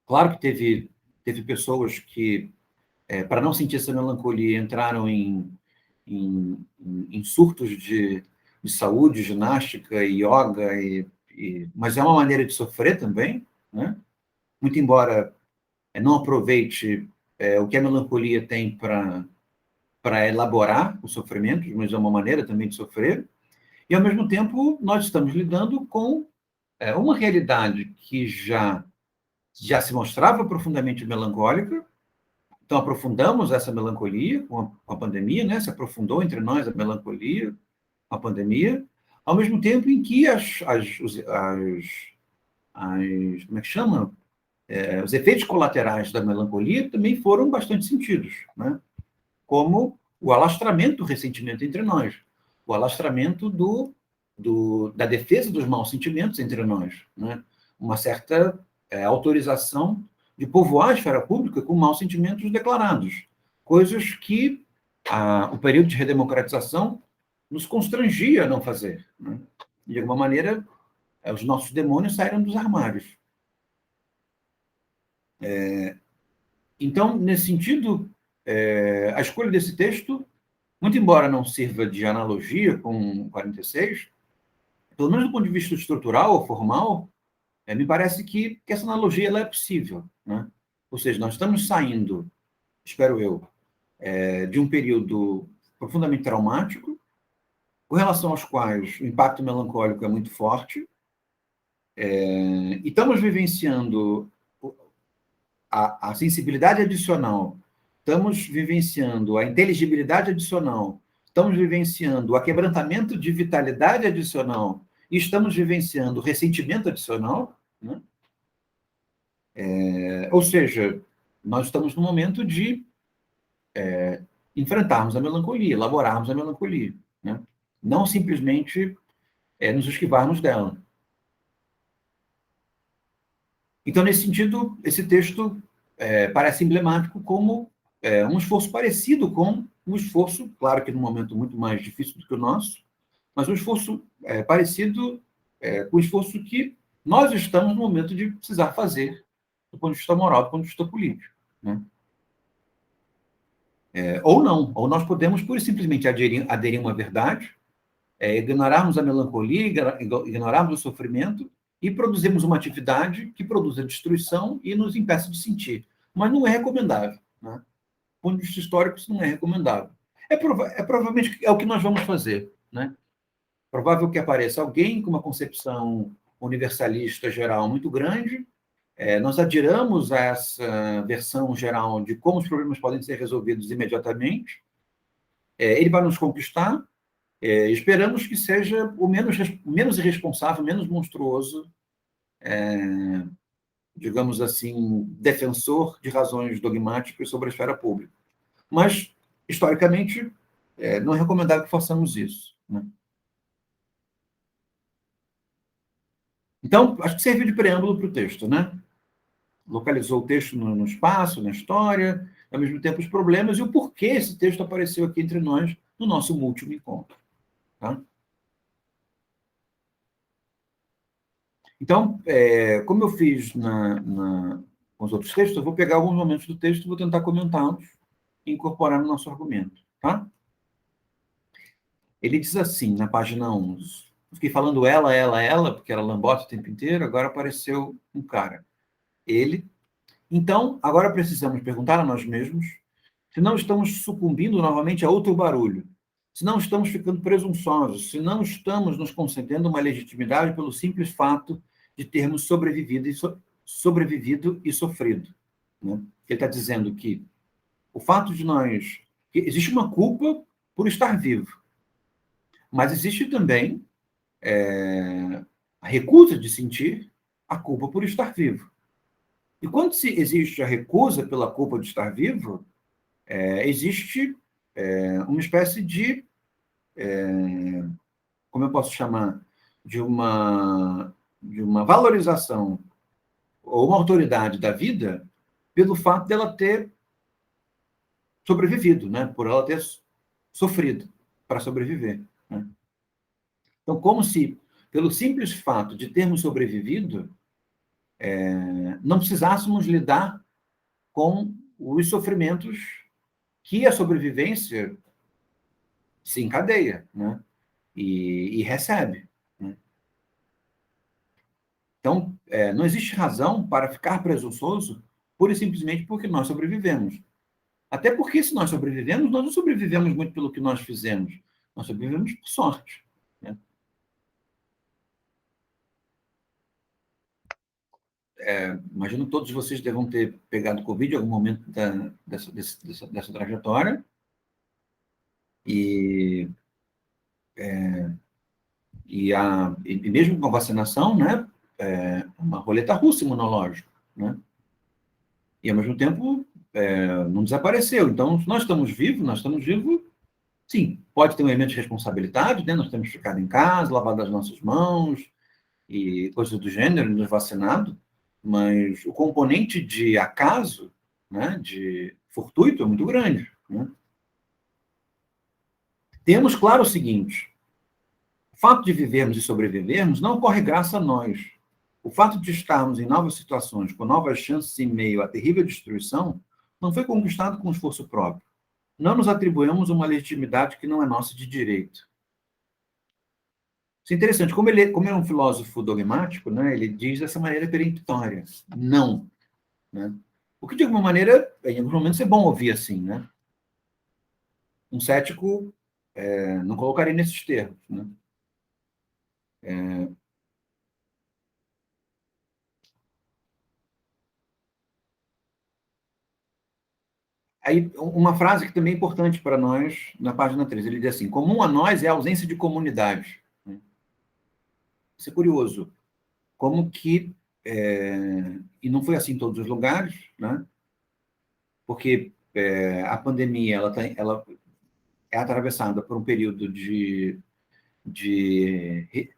Claro que teve pessoas que, para não sentir essa melancolia, entraram em surtos de saúde, ginástica, yoga, mas é uma maneira de sofrer também, né? Muito embora não aproveite o que a melancolia tem para elaborar o sofrimento, mas é uma maneira também de sofrer, e ao mesmo tempo nós estamos lidando com uma realidade que já se mostrava profundamente melancólica. Então, aprofundamos essa melancolia com a pandemia, né? Se aprofundou entre nós a melancolia, a pandemia, ao mesmo tempo em que como é que chama? Os efeitos colaterais da melancolia também foram bastante sentidos, né? Como o alastramento do ressentimento entre nós, o alastramento da defesa dos maus sentimentos entre nós, né? Uma certa autorização de povoar a esfera pública com maus sentimentos declarados, coisas que o período de redemocratização nos constrangia a não fazer, né? De alguma maneira, os nossos demônios saíram dos armários. Então, nesse sentido, a escolha desse texto, muito embora não sirva de analogia com 46, pelo menos do ponto de vista estrutural ou formal, me parece que essa analogia ela é possível, né? Ou seja, nós estamos saindo, espero eu, de um período profundamente traumático, com relação aos quais o impacto melancólico é muito forte, e estamos vivenciando a sensibilidade adicional, estamos vivenciando a inteligibilidade adicional, estamos vivenciando o aquebrantamento de vitalidade adicional e estamos vivenciando o ressentimento adicional, né? Ou seja, nós estamos no momento de enfrentarmos a melancolia, elaborarmos a melancolia, né? Não simplesmente nos esquivarmos dela. Então, nesse sentido, esse texto parece emblemático como um esforço parecido com um esforço, claro que num momento muito mais difícil do que o nosso, mas um esforço parecido com o esforço que nós estamos no momento de precisar fazer do ponto de vista moral, do ponto de vista político, né? Ou não, ou nós podemos pura e simplesmente aderir a uma verdade, ignorarmos a melancolia, ignorarmos o sofrimento e produzirmos uma atividade que produza destruição e nos impeça de sentir. Mas não é recomendável, né? Do ponto de vista histórico, isso não é recomendável. Provavelmente é o que nós vamos fazer, né? Provável que apareça alguém com uma concepção universalista geral muito grande, nós adiramos a essa versão geral de como os problemas podem ser resolvidos imediatamente, ele vai nos conquistar, esperamos que seja o menos irresponsável, menos monstruoso, digamos assim, defensor de razões dogmáticas sobre a esfera pública. Mas, historicamente, não é recomendável que façamos isso, né? Então, acho que serviu de preâmbulo para o texto, né? Localizou o texto no espaço, na história, ao mesmo tempo os problemas e o porquê esse texto apareceu aqui entre nós no nosso último encontro, tá? Então, como eu fiz com os outros textos, eu vou pegar alguns momentos do texto e vou tentar comentá-los e incorporar no nosso argumento, tá? Ele diz assim, na página 11, fiquei falando ela, porque era lambota o tempo inteiro, agora apareceu um cara. Ele. Então, agora precisamos perguntar a nós mesmos se não estamos sucumbindo novamente a outro barulho, se não estamos ficando presunçosos, se não estamos nos concedendo uma legitimidade pelo simples fato de termos sobrevivido e sofrido. Né? Ele está dizendo que o fato de nós... que existe uma culpa por estar vivo, mas existe também a recusa de sentir a culpa por estar vivo. E quando se existe a recusa pela culpa de estar vivo, existe uma espécie de, como eu posso chamar, de uma valorização ou uma autoridade da vida pelo fato dela ter sobrevivido, né? Por ela ter sofrido para sobreviver. Né? Então, como se, pelo simples fato de termos sobrevivido, não precisássemos lidar com os sofrimentos que a sobrevivência se encadeia, né? E recebe. Né? Então, não existe razão para ficar presunçoso pura e simplesmente porque nós sobrevivemos. Até porque, se nós sobrevivemos, nós não sobrevivemos muito pelo que nós fizemos. Nós sobrevivemos por sorte. Né? Imagino que todos vocês devam ter pegado Covid em algum momento dessa trajetória. E, e mesmo com a vacinação, né, uma roleta russa imunológica. Né? E, ao mesmo tempo, não desapareceu. Então, se nós estamos vivos, sim, pode ter um elemento de responsabilidade, né? Nós temos ficado em casa, lavado as nossas mãos e coisas do gênero, nos vacinado, mas o componente de acaso, né, de fortuito, é muito grande. Né? Temos claro o seguinte: o fato de vivermos e sobrevivermos não ocorre graças a nós. O fato de estarmos em novas situações, com novas chances em meio à terrível destruição, não foi conquistado com esforço próprio. Não nos atribuímos uma legitimidade que não é nossa de direito. Isso é interessante. Como é um filósofo dogmático, né, ele diz dessa maneira peremptória: não. Né? O que, de alguma maneira, em alguns momentos é bom ouvir assim. Né? Um cético não colocaria nesses termos. Né? Aí, uma frase que também é importante para nós, na página 3, ele diz assim: comum a nós é a ausência de comunidade. Né? Isso é curioso. Como que. E não foi assim em todos os lugares, né? Porque a pandemia ela é atravessada por um período de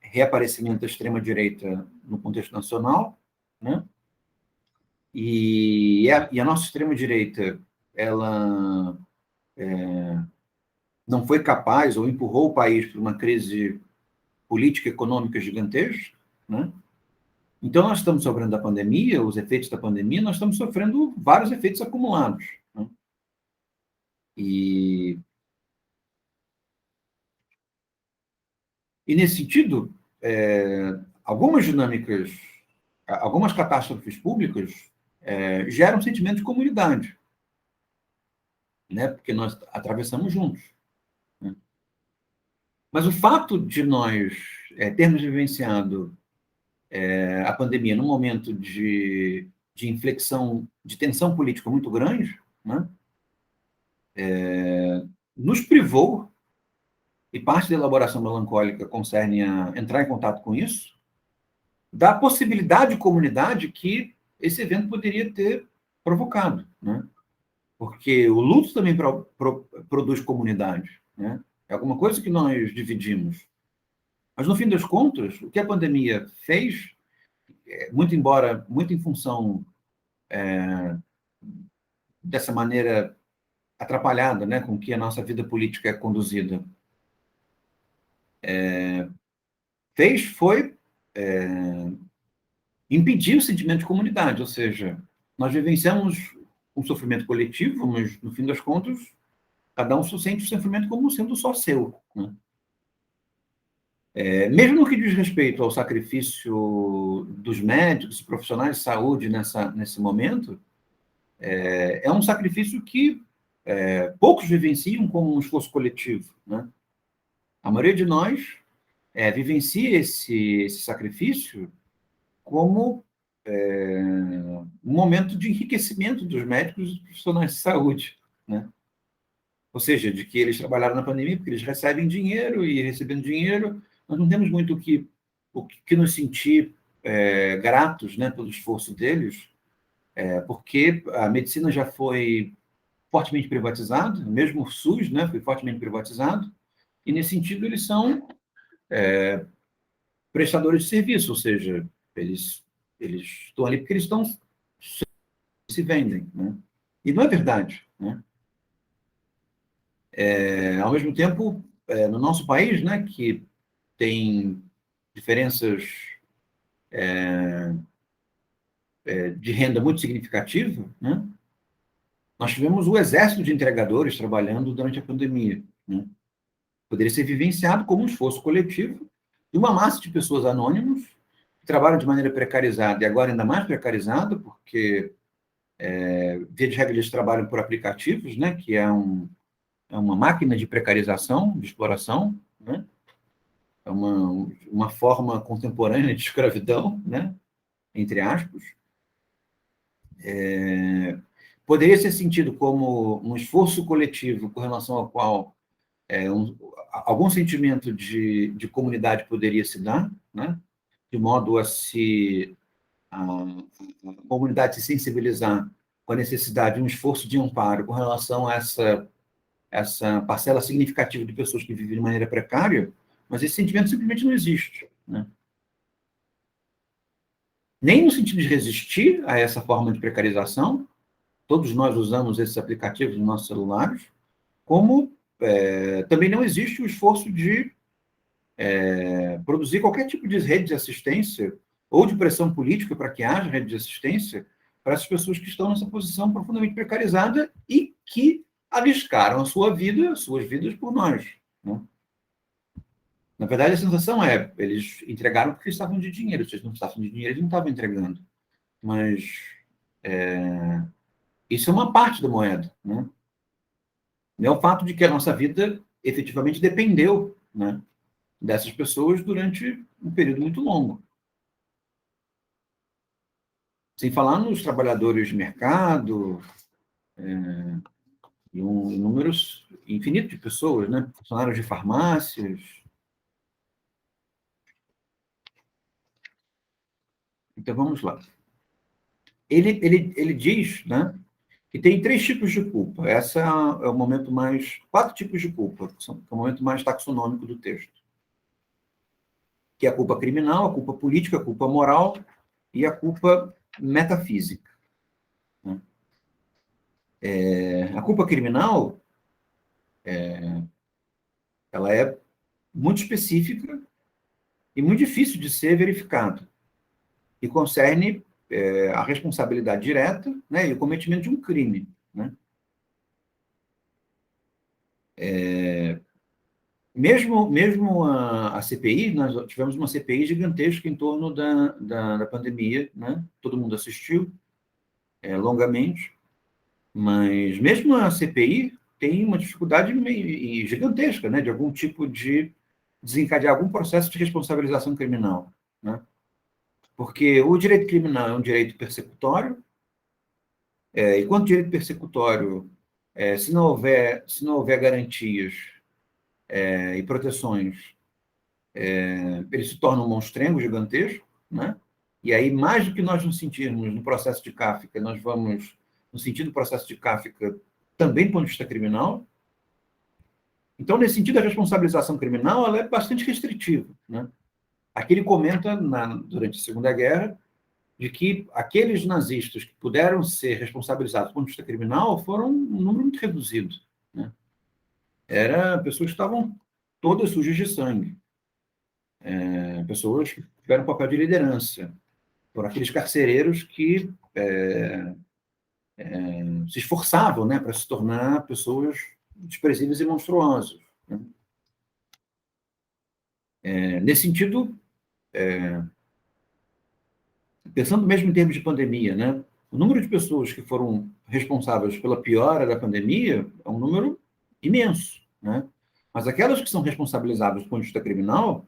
reaparecimento da extrema-direita no contexto nacional, né? E a nossa extrema-direita ela não foi capaz ou empurrou o país para uma crise política e econômica gigantesca, né? Então, nós estamos sofrendo da pandemia, os efeitos da pandemia, nós estamos sofrendo vários efeitos acumulados. Né? E, e, nesse sentido, algumas dinâmicas, algumas catástrofes públicas geram um sentimento de comunidade, né? Porque nós atravessamos juntos. Né? Mas o fato de nós termos vivenciado a pandemia num momento de inflexão, de tensão política muito grande, né? Nos privou, e parte da elaboração melancólica concerne a entrar em contato com isso, da possibilidade de comunidade que esse evento poderia ter provocado. Né? Porque o luto também produz comunidade. Né? É alguma coisa que nós dividimos. Mas, no fim das contas, o que a pandemia fez, muito embora, muito em função dessa maneira atrapalhada, né, com que a nossa vida política é conduzida, fez foi impedir o sentimento de comunidade, ou seja, nós vivenciamos um sofrimento coletivo, mas, no fim das contas, cada um sente o sofrimento como sendo só seu. Né? Mesmo no que diz respeito ao sacrifício dos médicos, profissionais de saúde nesse momento, é um sacrifício que poucos vivenciam como um esforço coletivo, né? A maioria de nós vivencia esse sacrifício como um momento de enriquecimento dos médicos e dos profissionais de saúde, né? Ou seja, de que eles trabalharam na pandemia porque eles recebem dinheiro e recebendo dinheiro, nós não temos muito o que nos sentir gratos, né, pelo esforço deles, porque a medicina já foi fortemente privatizada, mesmo o SUS, né, foi fortemente privatizado, e nesse sentido eles são prestadores de serviço, ou seja, eles, eles estão ali porque eles estão se vendem, né? E não é verdade, né? Ao mesmo tempo, no nosso país, né, que tem diferenças de renda muito significativa, né? Nós tivemos o exército de entregadores trabalhando durante a pandemia, né? Poderia ser vivenciado como um esforço coletivo de uma massa de pessoas anônimas que trabalham de maneira precarizada, e agora ainda mais precarizada, porque, via de regra, eles trabalham por aplicativos, né? Que é uma máquina de precarização, de exploração, né? É uma forma contemporânea de escravidão, né? Entre aspas. Poderia ser sentido como um esforço coletivo com relação ao qual algum sentimento de comunidade poderia se dar, né? De modo a comunidade se sensibilizar com a necessidade de um esforço de amparo com relação a essa parcela significativa de pessoas que vivem de maneira precária, mas esse sentimento simplesmente não existe, né? Nem no sentido de resistir a essa forma de precarização, todos nós usamos esses aplicativos nos nossos celulares, como também não existe o esforço de produzir qualquer tipo de rede de assistência ou de pressão política para que haja rede de assistência para essas pessoas que estão nessa posição profundamente precarizada e que arriscaram a sua vida, as suas vidas por nós, né? Na verdade, a sensação eles entregaram porque estavam de dinheiro. Se eles não precisavam de dinheiro, eles não estavam entregando. Mas isso é uma parte da moeda, né? É o fato de que a nossa vida efetivamente dependeu, né, dessas pessoas durante um período muito longo. Sem falar nos trabalhadores de mercado, e números infinitos de pessoas, né? Funcionários de farmácias. Então, vamos lá. Ele diz, né, que tem três tipos de culpa. Essa é o momento mais... Quatro tipos de culpa, que é o momento mais taxonômico do texto. Que é a culpa criminal, a culpa política, a culpa moral e a culpa metafísica, né? A culpa criminal, ela é muito específica e muito difícil de ser verificada, e concerne a responsabilidade direta, né, e o cometimento de um crime, né? Mesmo a CPI, nós tivemos uma CPI gigantesca em torno da pandemia, né? Todo mundo assistiu longamente, mas mesmo a CPI tem uma dificuldade gigantesca, né, de algum tipo de desencadear algum processo de responsabilização criminal, né? Porque o direito criminal é um direito persecutório, e quanto direito persecutório, se não houver garantias e proteções, ele se torna um monstrengo gigantesco, né? E aí, mais do que nós nos sentirmos no processo de Kafka, nós vamos no sentido do processo de Kafka também do ponto de vista criminal. Então, nesse sentido, a responsabilização criminal ela é bastante restritiva, né? Aqui ele comenta, durante a Segunda Guerra, de que aqueles nazistas que puderam ser responsabilizados do ponto de vista criminal foram um número muito reduzido, né? Eram pessoas que estavam todas sujas de sangue, pessoas que tiveram um papel de liderança, foram aqueles carcereiros que se esforçavam, né, para se tornar pessoas desprezíveis e monstruosas, né? Nesse sentido, pensando mesmo em termos de pandemia, né, o número de pessoas que foram responsáveis pela piora da pandemia é um número imenso, né? Mas aquelas que são responsabilizadas do ponto de vista criminal,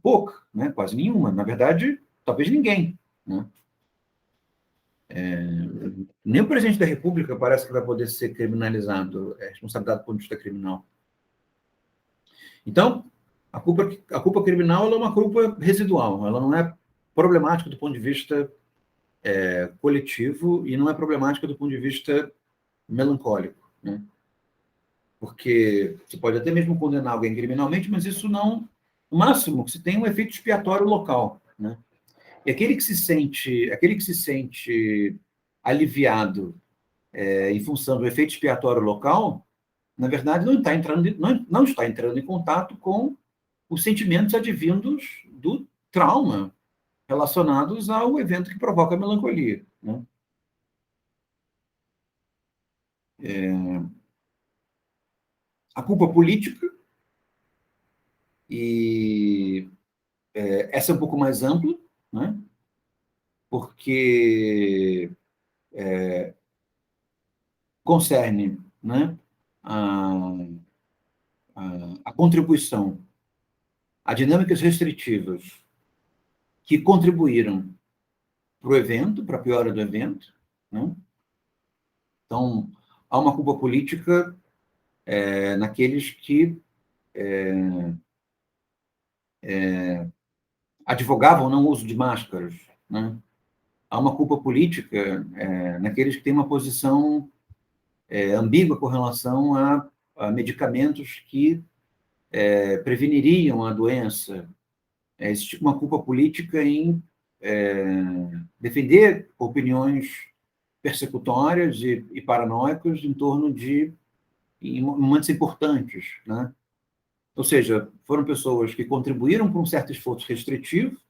pouca, né? Quase nenhuma. Na verdade, talvez ninguém, né? Nem o presidente da República parece que vai poder ser criminalizado, responsabilizado do ponto de vista criminal. Então, a culpa criminal ela é uma culpa residual, ela não é problemática do ponto de vista coletivo e não é problemática do ponto de vista melancólico, né? Porque você pode até mesmo condenar alguém criminalmente, mas isso não, no máximo, que se tem um efeito expiatório local, né? E aquele que se sente aliviado em função do efeito expiatório local, na verdade, não está entrando em contato com os sentimentos advindos do trauma relacionados ao evento que provoca a melancolia, né? A culpa política, e essa é um pouco mais ampla, né? Porque concerne, né, a, a contribuição a dinâmicas restritivas que contribuíram para o evento, para a piora do evento, né? Então, há uma culpa política naqueles que advogavam o não uso de máscaras, né? Há uma culpa política naqueles que têm uma posição ambígua com relação a medicamentos que preveniriam a doença. Existe uma culpa política em defender opiniões persecutórias e paranoicas em torno de em momentos importantes, né? Ou seja, foram pessoas que contribuíram para um certo esforço restritivo,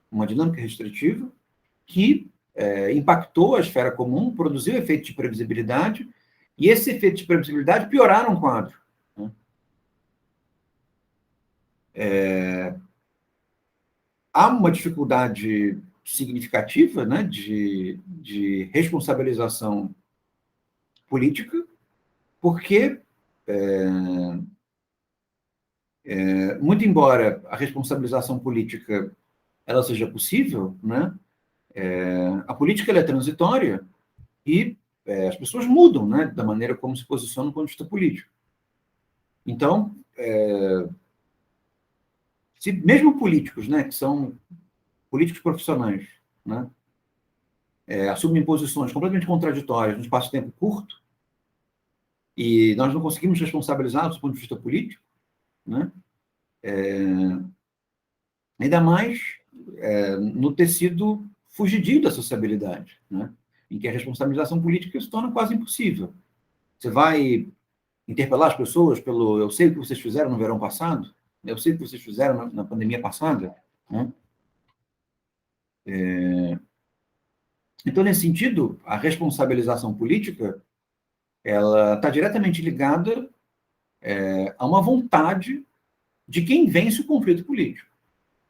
uma dinâmica restritiva, que impactou a esfera comum, produziu efeito de previsibilidade, e esse efeito de previsibilidade pioraram o quadro, né? Há uma dificuldade significativa, né, de responsabilização política, porque, muito embora a responsabilização política ela seja possível, né, a política ela é transitória e as pessoas mudam, né, da maneira como se posicionam do ponto de vista político. Então, se mesmo políticos, né, que são políticos profissionais, né, assumem posições completamente contraditórias num espaço de tempo curto, e nós não conseguimos responsabilizá-los do ponto de vista político, né, ainda mais no tecido fugidio da sociabilidade, né, em que a responsabilização política se torna quase impossível. Você vai interpelar as pessoas pelo eu sei o que vocês fizeram no verão passado, eu sei o que vocês fizeram na pandemia passada, né? Então, nesse sentido, a responsabilização política ela está diretamente ligada a uma vontade de quem vence o conflito político,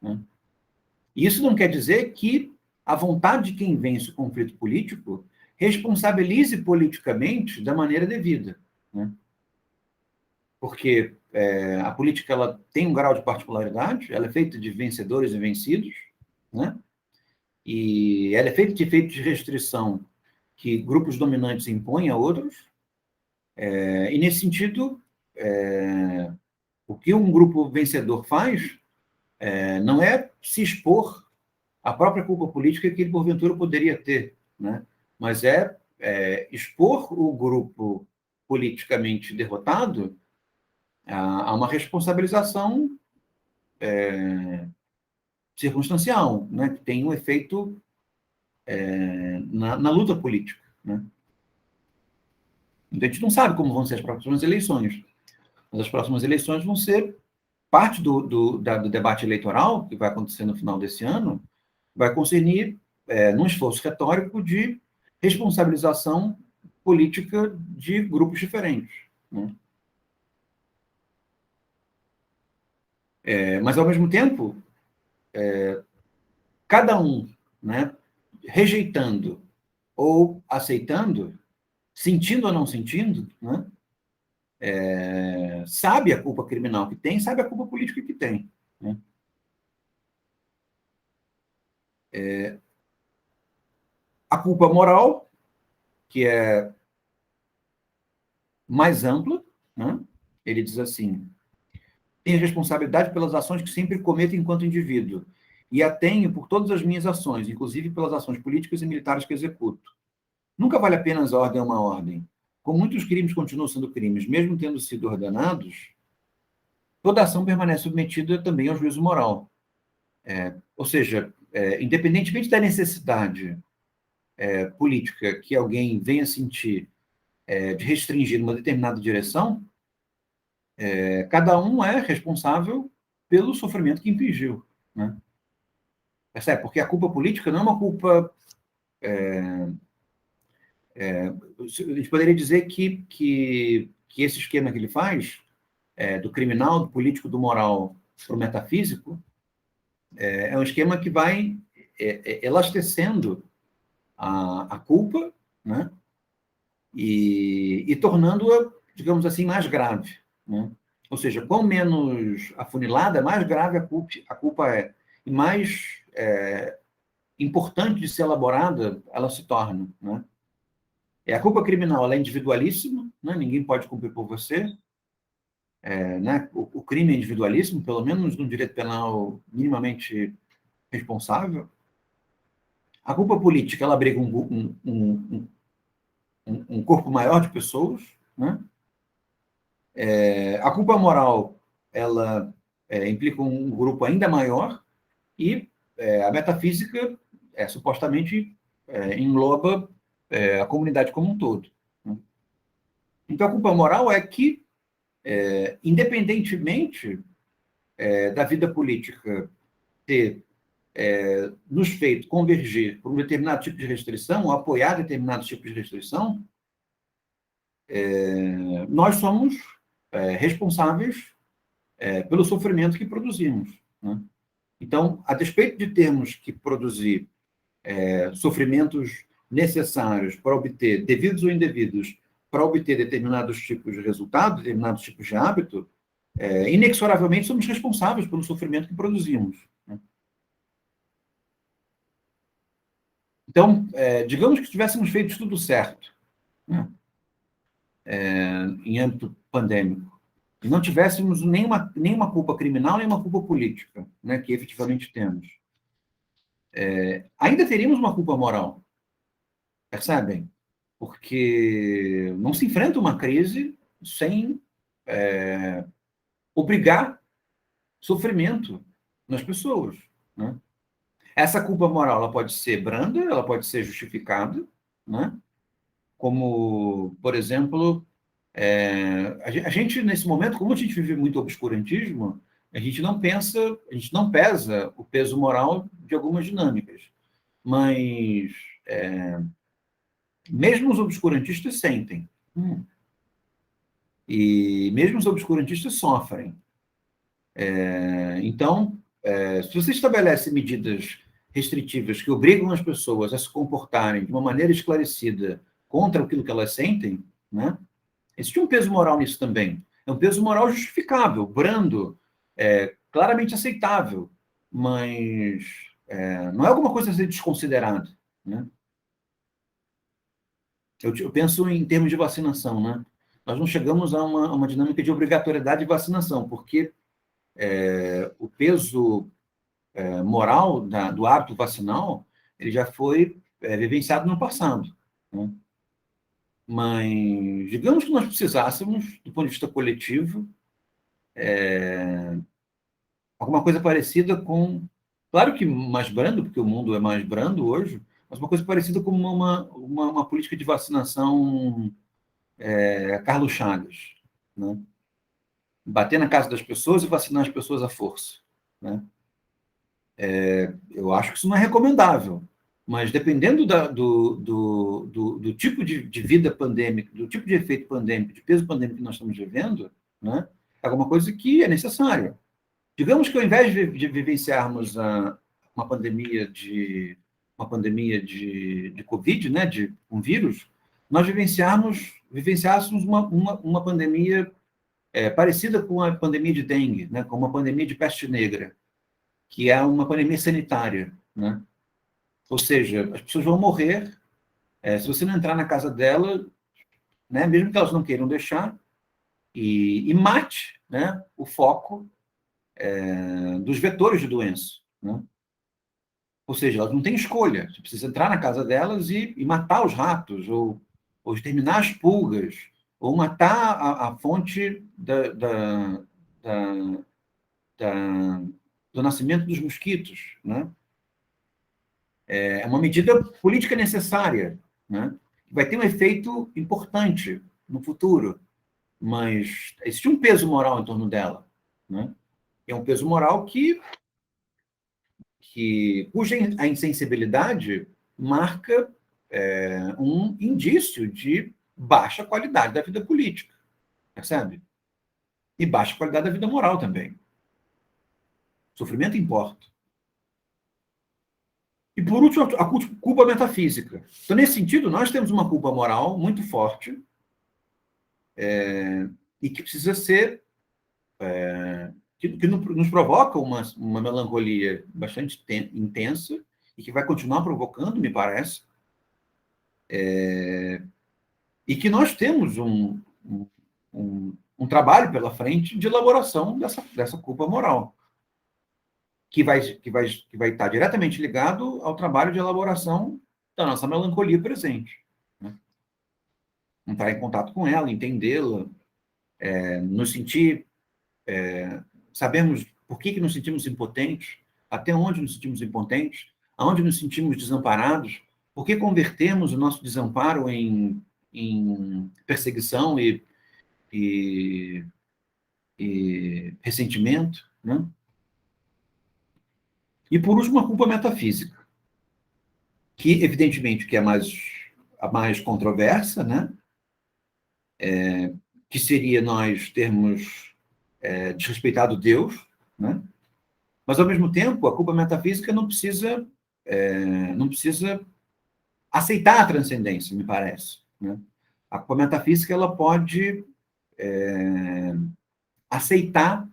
né? E isso não quer dizer que a vontade de quem vence o conflito político responsabilize politicamente da maneira devida, né? Porque a política ela tem um grau de particularidade, ela é feita de vencedores e vencidos, né? E ela é feita de efeitos de restrição que grupos dominantes impõem a outros, e nesse sentido, o que um grupo vencedor faz não é se expor à própria culpa política que ele, porventura, poderia ter, né? Mas expor o grupo politicamente derrotado a uma responsabilização circunstancial, né? Que tem um efeito na luta política, né? Então, a gente não sabe como vão ser as próximas eleições, mas as próximas eleições vão ser parte do debate eleitoral, que vai acontecer no final desse ano, vai concernir num esforço retórico de responsabilização política de grupos diferentes, né? Mas, ao mesmo tempo, cada um, né, rejeitando ou aceitando, sentindo ou não sentindo, né? Sabe a culpa criminal que tem, sabe a culpa política que tem, né? A culpa moral, que é mais ampla, né? Ele diz assim: tenho responsabilidade pelas ações que sempre cometo enquanto indivíduo, e a tenho por todas as minhas ações, inclusive pelas ações políticas e militares que executo. Nunca vale a pena a ordem é uma ordem. Como muitos crimes continuam sendo crimes, mesmo tendo sido ordenados, toda ação permanece submetida também ao juízo moral. Ou seja, independentemente da necessidade política que alguém venha sentir de restringir uma determinada direção, cada um é responsável pelo sofrimento que infligiu, né? Percebe? Porque a culpa política não é uma culpa. A gente poderia dizer que esse esquema que ele faz, do criminal, do político, do moral para o metafísico, é um esquema que vai elastecendo a culpa, né? E tornando-a, digamos assim, mais grave, né? Ou seja, quanto menos afunilada, mais grave a culpa é. E mais importante de ser elaborada ela se torna, né? A culpa criminal ela é individualíssima, né? Ninguém pode cumprir por você, né? O crime é individualíssimo, pelo menos no direito penal minimamente responsável. A culpa política ela abriga um corpo maior de pessoas, né? A culpa moral ela implica um grupo ainda maior e a metafísica supostamente engloba a comunidade como um todo, né? Então, a culpa moral é que, independentemente da vida política ter nos feito convergir por um determinado tipo de restrição, ou apoiar determinado tipo de restrição, nós somos responsáveis pelo sofrimento que produzimos, né? Então, a despeito de termos que produzir sofrimentos necessários para obter, devidos ou indevidos, para obter determinados tipos de resultado, determinados tipos de hábito, inexoravelmente somos responsáveis pelo sofrimento que produzimos, né? Então, digamos que tivéssemos feito tudo certo, né, em âmbito pandêmico, e não tivéssemos nenhuma culpa criminal, nenhuma culpa política, né, que efetivamente temos. Ainda teríamos uma culpa moral, percebem? Porque não se enfrenta uma crise sem obrigar sofrimento nas pessoas, né? Essa culpa moral ela pode ser branda, ela pode ser justificada, né? Como, por exemplo, a gente, nesse momento, como a gente vive muito obscurantismo, a gente não pensa, a gente não pesa o peso moral de algumas dinâmicas. Mas mesmo os obscurantistas sentem. E mesmo os obscurantistas sofrem. Então, se você estabelece medidas restritivas que obrigam as pessoas a se comportarem de uma maneira esclarecida contra aquilo que elas sentem, né? Existe um peso moral nisso também. É um peso moral justificável, brando, claramente aceitável, mas não é alguma coisa a ser desconsiderada, né? Eu penso em termos de vacinação, né? Nós não chegamos a uma dinâmica de obrigatoriedade de vacinação, porque o peso moral do hábito vacinal ele já foi vivenciado no passado, né? Mas digamos que nós precisássemos, do ponto de vista coletivo, alguma coisa parecida com, claro que mais brando, porque o mundo é mais brando hoje, mas uma coisa parecida com uma política de vacinação Carlos Chagas, né? Bater na casa das pessoas e vacinar as pessoas à força, né? Eu acho que isso não é recomendável, mas dependendo do tipo de vida pandêmica, do tipo de efeito pandêmico, de peso pandêmico que nós estamos vivendo, né, é alguma coisa que é necessária. Digamos que ao invés de vivenciarmos uma pandemia de uma pandemia de Covid, né, de um vírus, nós vivenciássemos uma pandemia parecida com a pandemia de dengue, né, com uma pandemia de peste negra, que é uma pandemia sanitária, né? Ou seja, as pessoas vão morrer se você não entrar na casa dela, né, mesmo que elas não queiram deixar, e mate, né, o foco dos vetores de doença, né? Ou seja, elas não têm escolha. Você precisa entrar na casa delas e matar os ratos, ou exterminar as pulgas, ou matar a fonte da- da- do nascimento dos mosquitos, né? É uma medida política necessária, né? Vai ter um efeito importante no futuro, mas existe um peso moral em torno dela, né? É um peso moral cuja a insensibilidade marca um indício de baixa qualidade da vida política, percebe? E baixa qualidade da vida moral também. Sofrimento importa. E, por último, a culpa metafísica. Então, nesse sentido, nós temos uma culpa moral muito forte e que precisa ser... que nos provoca uma melancolia bastante intensa e que vai continuar provocando, me parece, e que nós temos um trabalho pela frente de elaboração dessa culpa moral, que vai estar diretamente ligado ao trabalho de elaboração da nossa melancolia presente, né? Entrar em contato com ela, entendê-la, nos sentir, sabermos por que nos sentimos impotentes, até onde nos sentimos impotentes, aonde nos sentimos desamparados, por que convertemos o nosso desamparo em perseguição e, e ressentimento, né? E, por último, a culpa metafísica, que, evidentemente, que é a mais controversa, né? Que seria nós termos desrespeitado Deus, né? Mas, ao mesmo tempo, a culpa metafísica não precisa aceitar a transcendência, me parece, né? A culpa metafísica ela pode aceitar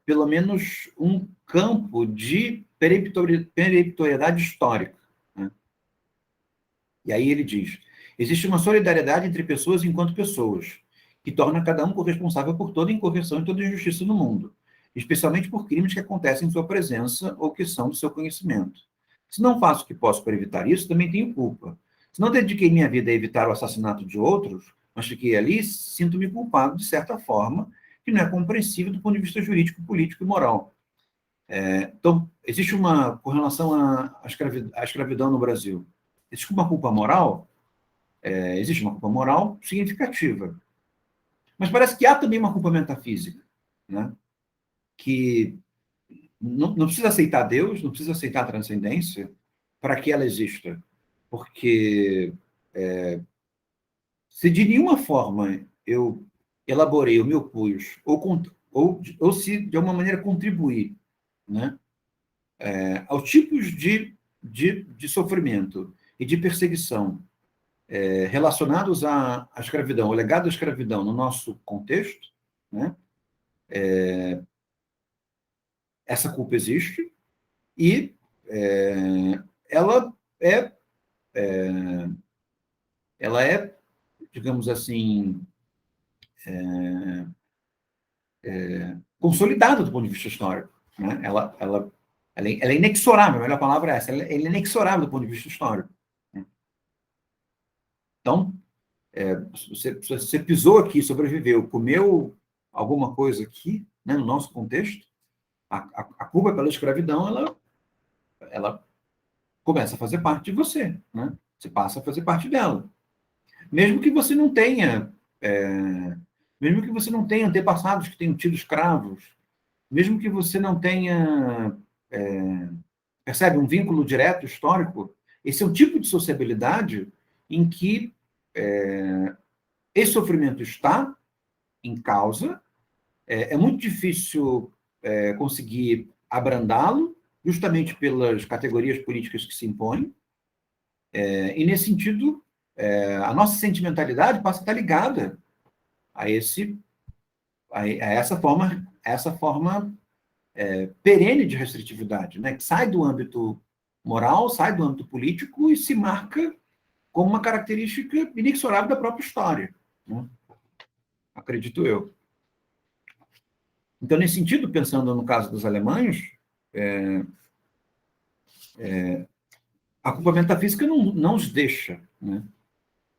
pelo menos um campo de peremptoriedade histórica, né? E aí ele diz: existe uma solidariedade entre pessoas enquanto pessoas, que torna cada um corresponsável por toda incorreção e toda injustiça no mundo, especialmente por crimes que acontecem em sua presença ou que são do seu conhecimento. Se não faço o que posso para evitar isso, também tenho culpa. Se não dediquei minha vida a evitar o assassinato de outros, mas fiquei ali, sinto-me culpado de certa forma, que não é compreensível do ponto de vista jurídico, político e moral. Então, existe uma correlação à escravidão no Brasil. Existe uma culpa moral? Existe uma culpa moral significativa. Mas parece que há também uma culpa metafísica, né? Que não precisa aceitar Deus, não precisa aceitar a transcendência para que ela exista. Porque se de nenhuma forma eu elaborei o meu pus, ou se de alguma maneira contribuir, né, aos tipos de sofrimento e de perseguição relacionados à escravidão, ao legado da escravidão no nosso contexto, né, essa culpa existe e ela é, ela é, digamos assim, consolidada do ponto de vista histórico, né? Ela é inexorável, a melhor palavra é essa, ela é inexorável do ponto de vista histórico, né? Então, você pisou aqui, sobreviveu, comeu alguma coisa aqui, né, no nosso contexto, a culpa pela escravidão, ela começa a fazer parte de você, né? Você passa a fazer parte dela. Mesmo que você não tenha, mesmo que você não tenha antepassados que tenham tido escravos, mesmo que você não tenha, percebe, um vínculo direto histórico, esse é um tipo de sociabilidade em que esse sofrimento está em causa, é muito difícil conseguir abrandá-lo justamente pelas categorias políticas que se impõem, e, nesse sentido, a nossa sentimentalidade passa a estar ligada a, essa forma perene de restritividade, né? Que sai do âmbito moral, sai do âmbito político e se marca como uma característica inexorável da própria história, né? Acredito eu. Então, nesse sentido, pensando no caso dos alemães, a culpa metafísica não os deixa, né?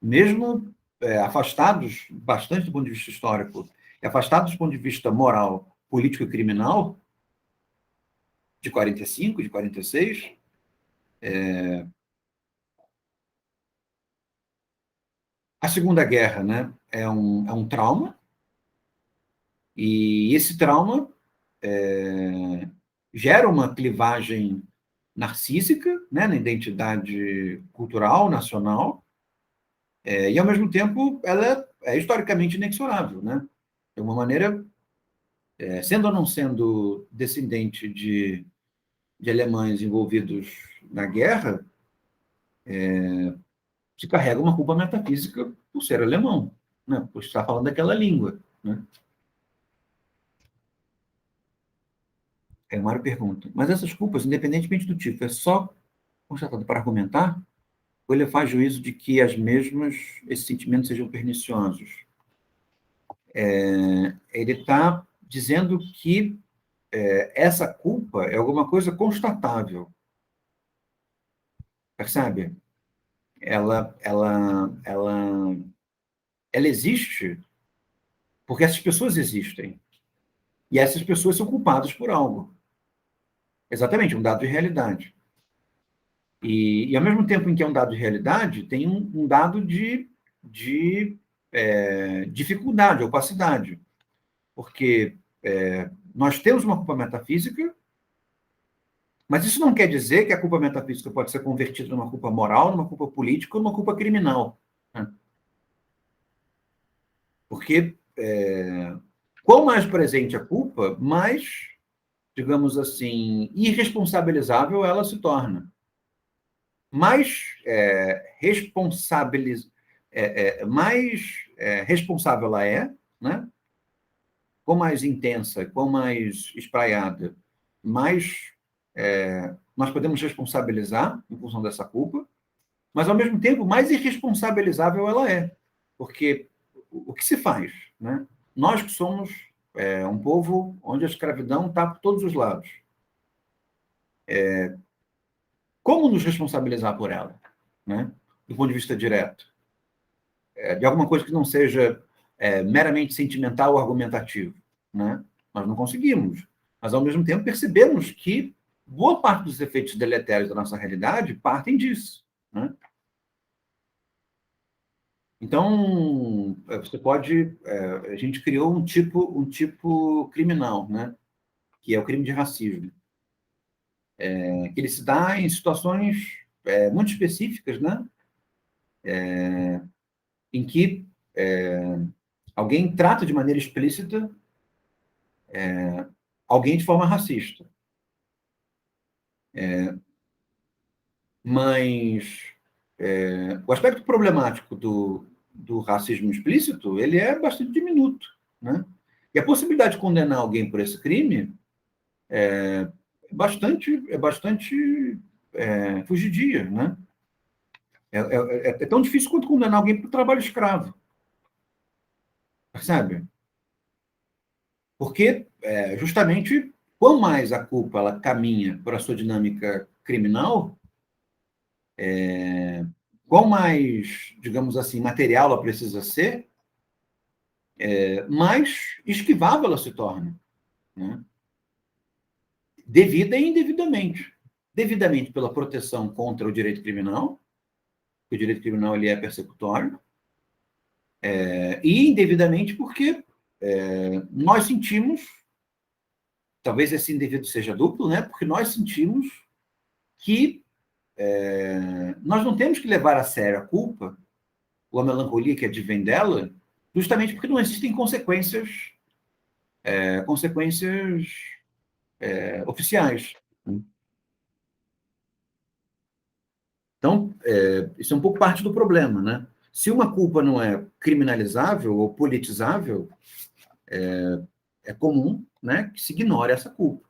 Mesmo afastados bastante do ponto de vista histórico, e afastados do ponto de vista moral, político e criminal, de 45, de 46, a Segunda Guerra, né, é um trauma, e esse trauma gera uma clivagem narcísica, né, na identidade cultural nacional, e, ao mesmo tempo, ela é historicamente inexorável, né? De uma maneira, sendo ou não sendo descendente de alemães envolvidos na guerra, se carrega uma culpa metafísica por ser alemão, né? Por estar falando daquela língua, né? É uma pergunta. Mas essas culpas, independentemente do tipo, é só constatado para argumentar, ou ele faz juízo de que esses sentimentos sejam perniciosos? Ele está dizendo que essa culpa é alguma coisa constatável, percebe? Ela existe porque essas pessoas existem. E essas pessoas são culpadas por algo. Exatamente, um dado de realidade. E, ao mesmo tempo em que é um dado de realidade, tem um dado de dificuldade, opacidade. Porque nós temos uma culpa metafísica, mas isso não quer dizer que a culpa metafísica pode ser convertida numa culpa moral, numa culpa política ou numa culpa criminal, né? Porque quanto mais presente a culpa, mais, digamos assim, irresponsabilizável ela se torna. Mais responsável ela é, né? Quão mais intensa, quão mais espraiada, mais nós podemos responsabilizar em função dessa culpa, mas, ao mesmo tempo, mais irresponsabilizável ela é. Porque o que se faz, né? Nós que somos um povo onde a escravidão está por todos os lados, como nos responsabilizar por ela, né? Do ponto de vista direto? De alguma coisa que não seja meramente sentimental ou argumentativo, né? Nós não conseguimos. Mas, ao mesmo tempo, percebemos que boa parte dos efeitos deletérios da nossa realidade partem disso, né? Então, você pode... a gente criou um tipo criminal, né? Que é o crime de racismo. Que ele se dá em situações muito específicas, né? Em que alguém trata de maneira explícita alguém de forma racista. Mas o aspecto problemático do racismo explícito, ele é bastante diminuto, né? E a possibilidade de condenar alguém por esse crime é bastante fugidia, né? É tão difícil quanto condenar alguém por trabalho escravo, percebe? Porque, justamente, quanto mais a culpa ela caminha para a sua dinâmica criminal, quanto mais, digamos assim, material ela precisa ser, mais esquivável ela se torna, né? Devida e indevidamente. Devidamente pela proteção contra o direito criminal, que o direito criminal ele é persecutório, e indevidamente porque nós sentimos, talvez esse indevido seja duplo, né? Porque nós sentimos que nós não temos que levar a sério a culpa ou a melancolia que advém dela, justamente porque não existem consequências oficiais. Então, isso é um pouco parte do problema, né? Se uma culpa não é criminalizável ou politizável, é comum, né, que se ignore essa culpa,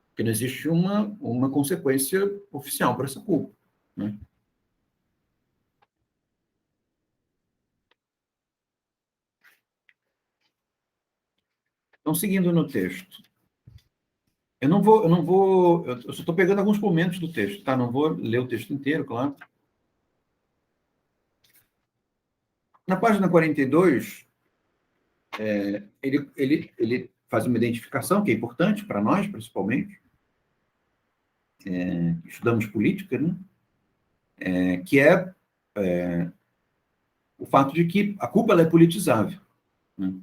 porque não existe uma consequência oficial para essa culpa, né? Então, seguindo no texto, eu só estou pegando alguns momentos do texto, tá? Não vou ler o texto inteiro, claro. Na página 42, ele faz uma identificação que é importante para nós, principalmente, que estudamos política, né? Que é o fato de que a culpa ela é politizável, né?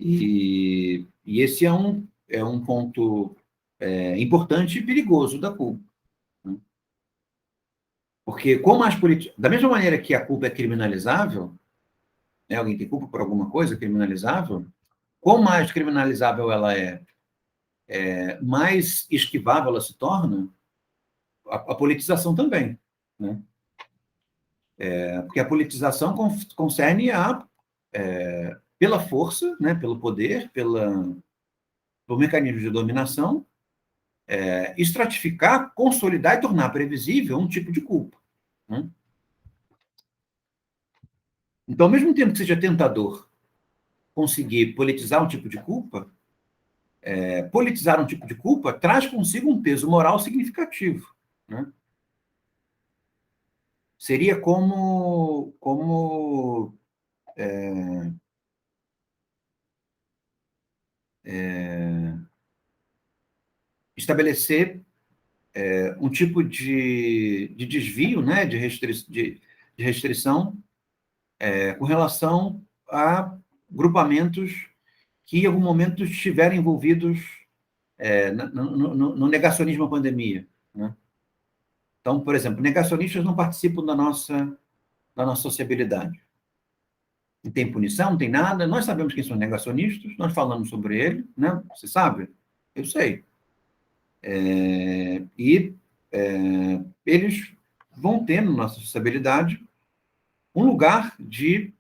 E esse é um ponto importante e perigoso da culpa, né? Porque da mesma maneira que a culpa é criminalizável, né, alguém tem culpa por alguma coisa criminalizável, quanto mais criminalizável ela mais esquivável ela se torna, a politização também, né? Porque a politização concerne pela força, né, pelo poder, pelo mecanismo de dominação, estratificar, consolidar e tornar previsível um tipo de culpa, né? Então, ao mesmo tempo que seja tentador conseguir politizar um tipo de culpa, politizar um tipo de culpa traz consigo um peso moral significativo, né? Seria como estabelecer um tipo de desvio, né, de restrição com relação a grupamentos que em algum momento estiverem envolvidos no negacionismo à pandemia, né? Então, por exemplo, negacionistas não participam da nossa sociabilidade. Não tem punição, não tem nada. Nós sabemos quem são negacionistas, nós falamos sobre ele, né? Você sabe? Eu sei. E eles vão ter na nossa sociabilidade um lugar de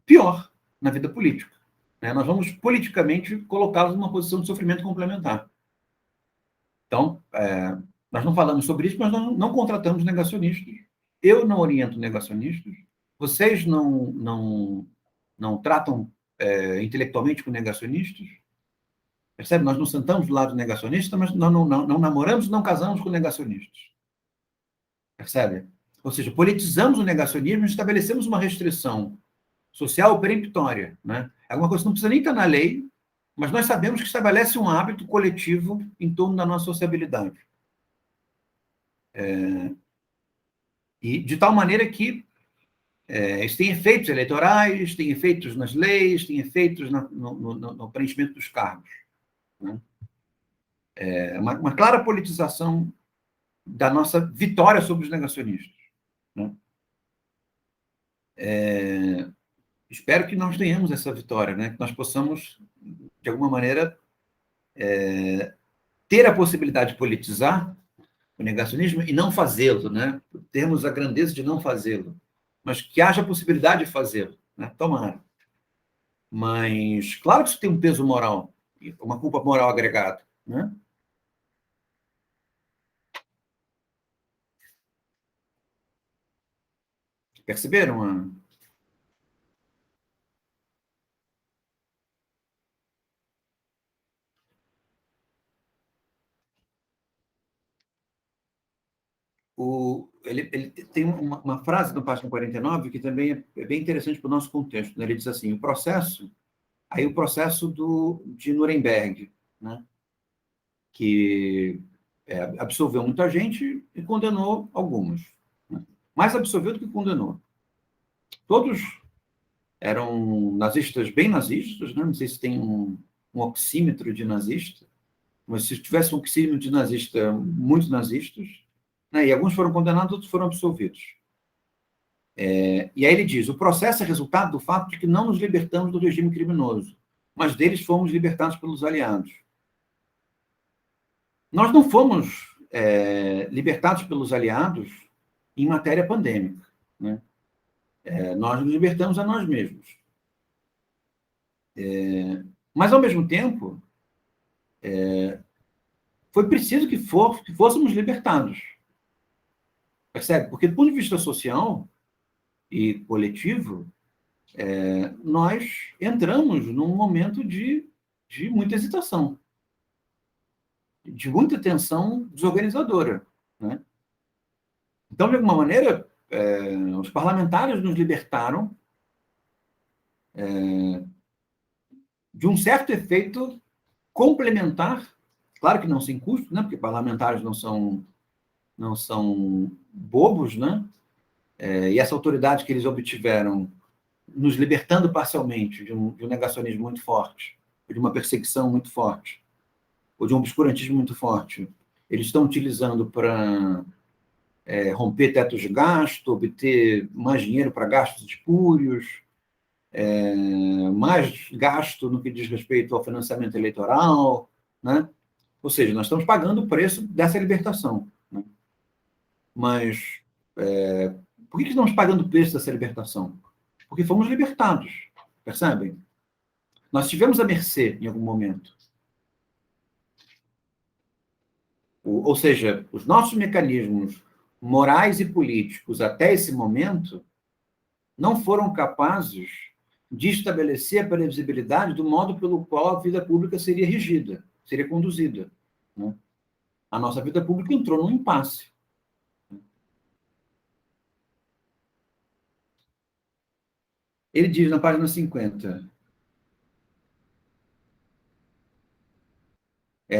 pior na vida política, né? Nós vamos politicamente colocá-los numa posição de sofrimento complementar. Então, nós não falamos sobre isso, mas nós não contratamos negacionistas. Eu não oriento negacionistas. Vocês não tratam intelectualmente com negacionistas. Percebe? Nós não sentamos do lado do negacionista, mas nós não namoramos, não casamos com negacionistas. Percebe? Ou seja, politizamos o negacionismo e estabelecemos uma restrição social peremptória, né? É alguma coisa que não precisa nem estar na lei, mas nós sabemos que estabelece um hábito coletivo em torno da nossa sociabilidade. E de tal maneira que isso tem efeitos eleitorais, tem efeitos nas leis, tem efeitos no preenchimento dos cargos, né? É uma clara politização da nossa vitória sobre os negacionistas, né? Espero que nós tenhamos essa vitória, né? Que nós possamos, de alguma maneira, ter a possibilidade de politizar o negacionismo e não fazê-lo, né? Termos a grandeza de não fazê-lo, mas que haja a possibilidade de fazê-lo, né? Tomara. Mas, claro que isso tem um peso moral, uma culpa moral agregada, né? Perceberam? Ele tem uma frase no página 49 que também é bem interessante para o nosso contexto, né? Ele diz assim, o processo de Nuremberg, né? Que absolveu muita gente e condenou algumas, né? Mais absolveu do que condenou. Todos eram nazistas, bem nazistas, né? Não sei se tem um oxímetro de nazista, mas se tivesse um oxímetro de nazista, muitos nazistas, né? E alguns foram condenados, outros foram absolvidos. E aí ele diz, o processo é resultado do fato de que não nos libertamos do regime criminoso, mas deles fomos libertados pelos aliados. Nós não fomos libertados pelos aliados em matéria pandêmica, né? Nós nos libertamos a nós mesmos. Mas, ao mesmo tempo, foi preciso que fôssemos libertados. Percebe? Porque, do ponto de vista social e coletivo, nós entramos num momento de muita hesitação, de muita tensão desorganizadora, né? Então, de alguma maneira, os parlamentares nos libertaram de um certo efeito complementar, claro que não sem custo, né? Porque parlamentares não são bobos, né? E essa autoridade que eles obtiveram, nos libertando parcialmente de um negacionismo muito forte, de uma perseguição muito forte, ou de um obscurantismo muito forte, eles estão utilizando para romper tetos de gasto, obter mais dinheiro para gastos espúrios, mais gasto no que diz respeito ao financiamento eleitoral, né? Ou seja, nós estamos pagando o preço dessa libertação, né? Mas por que estamos pagando o preço dessa libertação? Porque fomos libertados, percebem? Nós estivemos à mercê em algum momento. Ou seja, os nossos mecanismos morais e políticos até esse momento não foram capazes de estabelecer a previsibilidade do modo pelo qual a vida pública seria regida, seria conduzida, né? A nossa vida pública entrou num impasse. Ele diz na página 50,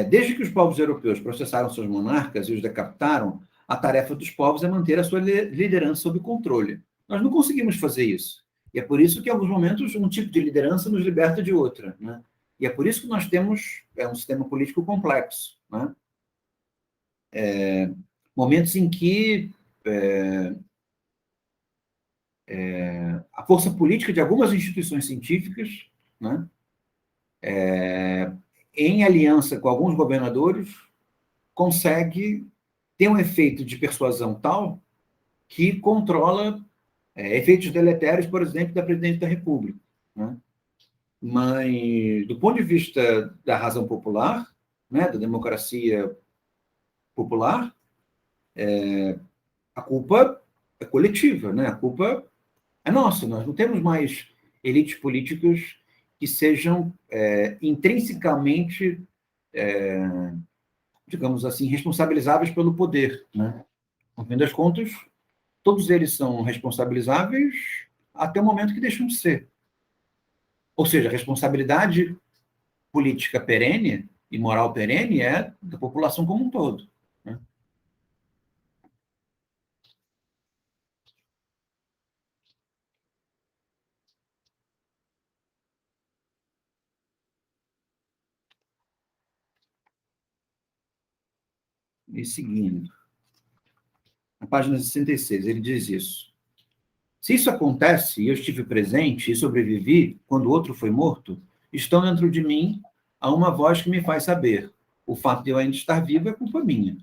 desde que os povos europeus processaram seus monarcas e os decapitaram, a tarefa dos povos é manter a sua liderança sob controle. Nós não conseguimos fazer isso. E é por isso que, em alguns momentos, um tipo de liderança nos liberta de outra, né? E é por isso que nós temos um sistema político complexo, né? Momentos em que a força política de algumas instituições científicas, né, em aliança com alguns governadores, consegue ter um efeito de persuasão tal que controla efeitos deletérios, por exemplo, da presidente da República, né? Mas, do ponto de vista da razão popular, né, da democracia popular, a culpa é coletiva, né? A culpa é nossa. Nós não temos mais elites políticas que sejam intrinsecamente, digamos assim, responsabilizáveis pelo poder, né? No fim das contas, todos eles são responsabilizáveis até o momento que deixam de ser. Ou seja, a responsabilidade política perene e moral perene é da população como um todo, né? E seguindo, na página 66, ele diz isso. Se isso acontece e eu estive presente e sobrevivi quando o outro foi morto, estão dentro de mim há uma voz que me faz saber. O fato de eu ainda estar vivo é culpa minha,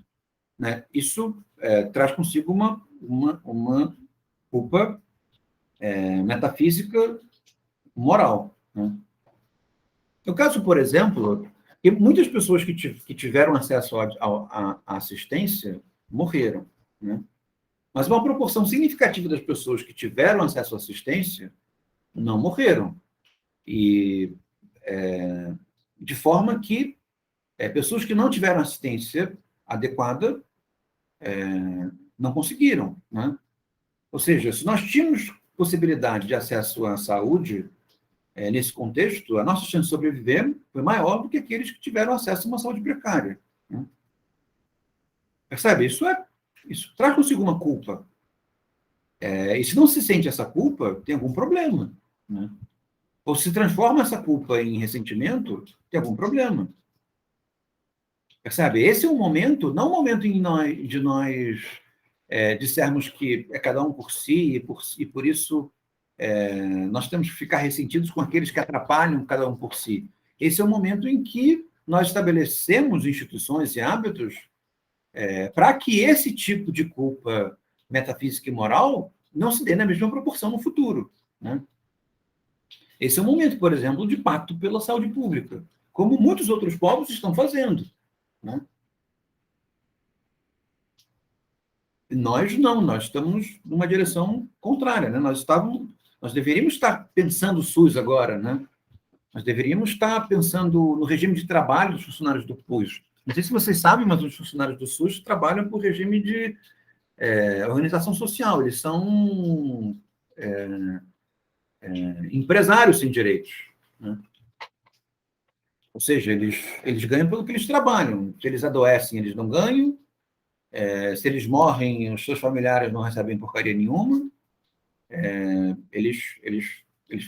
né? Isso traz consigo uma culpa metafísica moral, né? No caso, por exemplo, que muitas pessoas que tiveram acesso à assistência morreram, né? Mas uma proporção significativa das pessoas que tiveram acesso à assistência não morreram. E de forma que pessoas que não tiveram assistência adequada não conseguiram, né? Ou seja, se nós tínhamos possibilidade de acesso à saúde nesse contexto, a nossa chance de sobreviver foi maior do que aqueles que tiveram acesso a uma saúde precária, né? Percebe? Isso traz consigo uma culpa. E se não se sente essa culpa, tem algum problema, né? Ou se transforma essa culpa em ressentimento, tem algum problema. Percebe? Esse é um momento, não um momento de nós dissermos que é cada um por si, e por isso nós temos que ficar ressentidos com aqueles que atrapalham cada um por si. Esse é o momento em que nós estabelecemos instituições e hábitos para que esse tipo de culpa metafísica e moral não se dê na mesma proporção no futuro, né? Esse é um momento, por exemplo, de pacto pela saúde pública, como muitos outros povos estão fazendo, né? Nós não, nós estamos numa direção contrária, né? Nós deveríamos estar pensando o SUS agora, né? Nós deveríamos estar pensando no regime de trabalho dos funcionários do SUS. Não sei se vocês sabem, mas os funcionários do SUS trabalham por regime de organização social. Eles são empresários sem direitos, né? Ou seja, eles ganham pelo que eles trabalham. Se eles adoecem, eles não ganham. Se eles morrem, os seus familiares não recebem porcaria nenhuma. Eles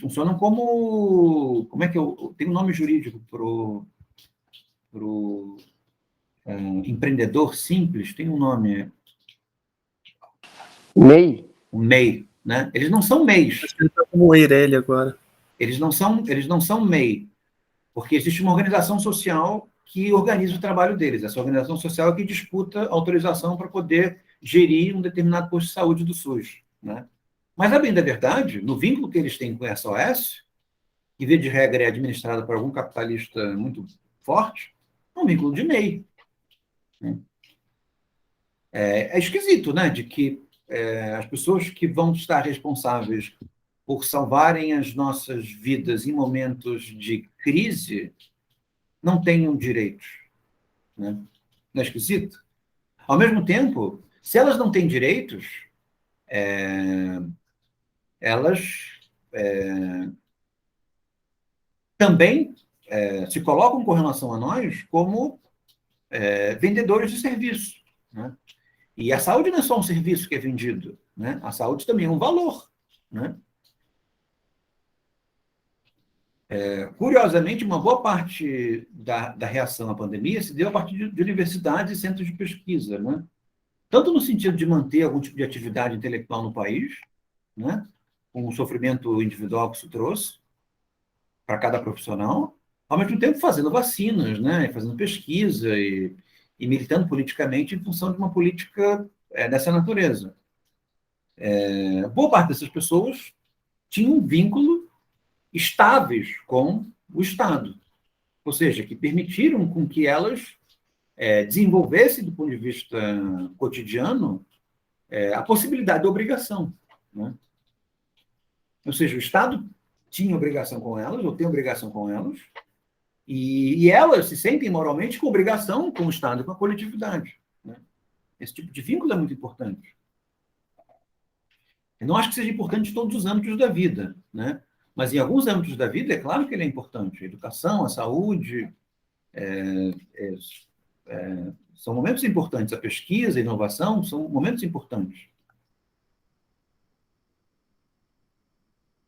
funcionam como é que tem um nome jurídico para o empreendedor simples, tem um nome, MEI? o MEI, né? Eles não são MEIs. Acho que ele está como Eireli agora. Eles não são MEI, porque existe uma organização social que organiza o trabalho deles. Essa organização social é que disputa autorização para poder gerir um determinado posto de saúde do SUS, né? Mas, a bem da verdade, no vínculo que eles têm com essa OS, que, via de regra, é administrada por algum capitalista muito forte, é um vínculo de MEI. É esquisito, né? De que as pessoas que vão estar responsáveis por salvarem as nossas vidas em momentos de crise não tenham direitos, né? Não é esquisito? Ao mesmo tempo, se elas não têm direitos, elas também se colocam com relação a nós como vendedores de serviço, né? E a saúde não é só um serviço que é vendido, né? A saúde também é um valor, né? Curiosamente, uma boa parte da reação à pandemia se deu a partir de universidades e centros de pesquisa, né? Tanto no sentido de manter algum tipo de atividade intelectual no país, né? Com o sofrimento individual que isso trouxe para cada profissional, ao mesmo tempo fazendo vacinas, né? Fazendo pesquisa e militando politicamente em função de uma política dessa natureza. Boa parte dessas pessoas tinha um vínculo estáveis com o Estado, ou seja, que permitiram com que elas desenvolvessem, do ponto de vista cotidiano, a possibilidade da obrigação, né? Ou seja, o Estado tinha obrigação com elas, ou tem obrigação com elas, e elas se sentem moralmente com obrigação com o Estado e com a coletividade, né? Esse tipo de vínculo é muito importante. Eu não acho que seja importante em todos os âmbitos da vida, né? Mas em alguns âmbitos da vida, é claro que ele é importante. A educação, a saúde, são momentos importantes. A pesquisa, a inovação, são momentos importantes.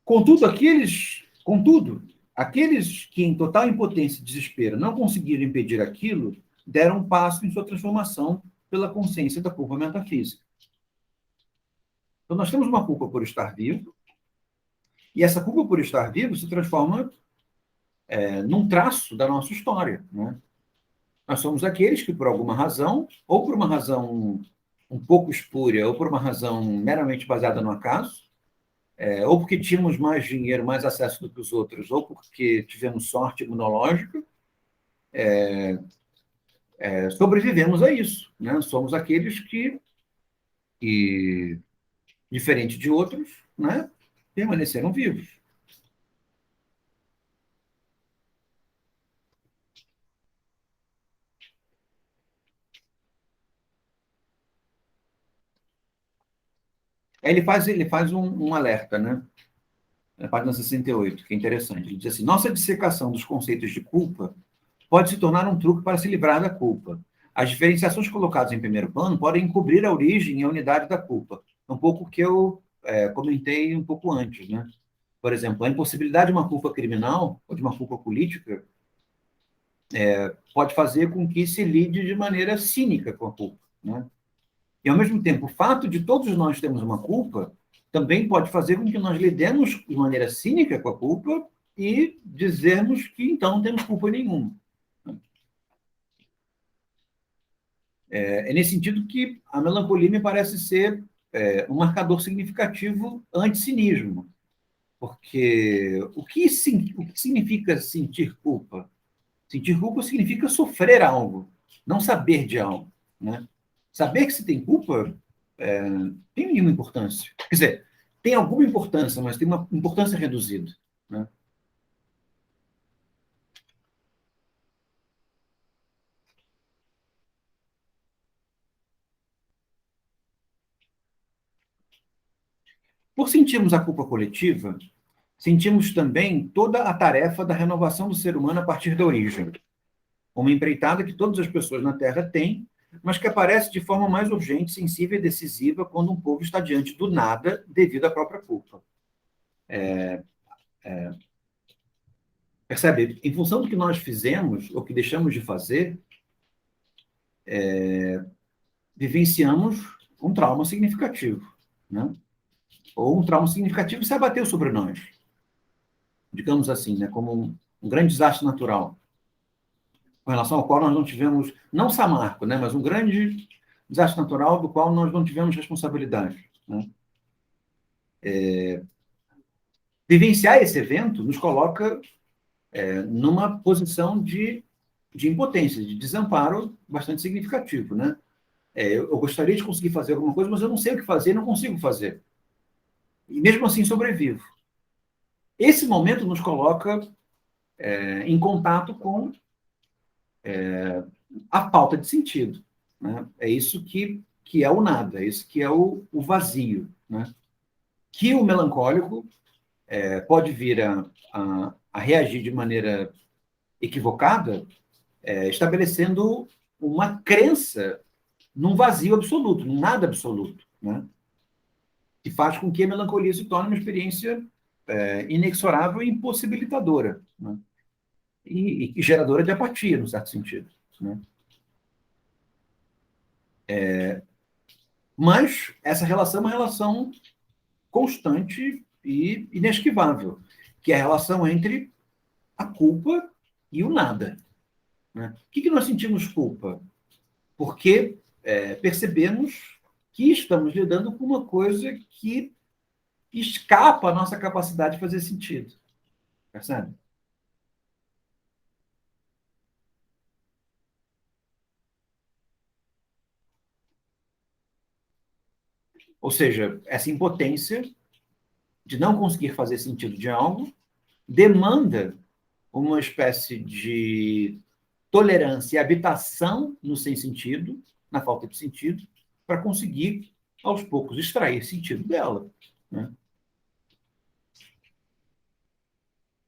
Contudo, aqueles que, em total impotência e desespero, não conseguiram impedir aquilo, deram um passo em sua transformação pela consciência da culpa metafísica. Então, nós temos uma culpa por estar vivo, e essa culpa por estar vivo se transforma num traço da nossa história, né? Nós somos aqueles que, por alguma razão, ou por uma razão um pouco espúria, ou por uma razão meramente baseada no acaso, ou porque tínhamos mais dinheiro, mais acesso do que os outros, ou porque tivemos sorte imunológica, sobrevivemos a isso, né? Somos aqueles que, diferente de outros, né, permaneceram vivos. Ele faz um alerta, né? Na página 68, que é interessante. Ele diz assim: nossa dissecação dos conceitos de culpa pode se tornar um truque para se livrar da culpa. As diferenciações colocadas em primeiro plano podem encobrir a origem e a unidade da culpa. É um pouco o que eu comentei um pouco antes, né? Por exemplo, a impossibilidade de uma culpa criminal ou de uma culpa política pode fazer com que se lide de maneira cínica com a culpa, né? E, ao mesmo tempo, o fato de todos nós termos uma culpa também pode fazer com que nós lidemos de maneira cínica com a culpa e dizermos que, então, não temos culpa nenhuma. É nesse sentido que a melancolia me parece ser um marcador significativo anti-cinismo, porque o que significa sentir culpa? Sentir culpa significa sofrer algo, não saber de algo, né? Saber que se tem culpa tem nenhuma importância. Quer dizer, tem alguma importância, mas tem uma importância reduzida, né? Por sentirmos a culpa coletiva, sentimos também toda a tarefa da renovação do ser humano a partir da origem. Uma empreitada que todas as pessoas na Terra têm, mas que aparece de forma mais urgente, sensível e decisiva quando um povo está diante do nada devido à própria culpa. Percebe? Em função do que nós fizemos, ou que deixamos de fazer, vivenciamos um trauma significativo, né? Ou um trauma significativo se abateu sobre nós, digamos assim, né? Como um grande desastre natural, com relação ao qual nós não tivemos, não Samarco, né? Mas um grande desastre natural do qual nós não tivemos responsabilidade, né? Vivenciar esse evento nos coloca numa posição de impotência, de desamparo bastante significativo, né? Eu gostaria de conseguir fazer alguma coisa, mas eu não sei o que fazer, não consigo fazer. E mesmo assim sobrevivo. Esse momento nos coloca em contato com a falta de sentido, né? É isso que é o nada, é isso que é o vazio, né? Que o melancólico pode vir a reagir de maneira equivocada, estabelecendo uma crença num vazio absoluto, num nada absoluto, né? Que faz com que a melancolia se torne uma experiência inexorável e impossibilitadora, né? E geradora de apatia, no certo sentido, né? Mas essa relação é uma relação constante e inesquivável, que é a relação entre a culpa e o nada, né? Por que nós sentimos culpa? Porque percebemos que estamos lidando com uma coisa que escapa à nossa capacidade de fazer sentido, percebe? Ou seja, essa impotência de não conseguir fazer sentido de algo demanda uma espécie de tolerância e habitação no sem sentido, na falta de sentido, para conseguir, aos poucos, extrair sentido dela, né?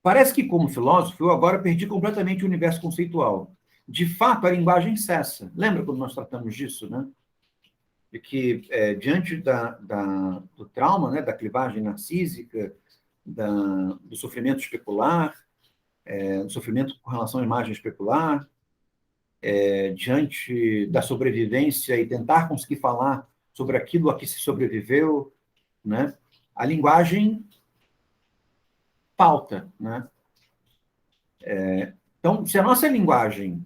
Parece que, como filósofo, eu agora perdi completamente o universo conceitual. De fato, a linguagem cessa. Lembra quando nós tratamos disso, né? De que, diante do trauma, né, da clivagem narcísica, do sofrimento especular, do sofrimento com relação à imagem especular, diante da sobrevivência e tentar conseguir falar sobre aquilo a que se sobreviveu, né? A linguagem falta, né? Então, se a nossa linguagem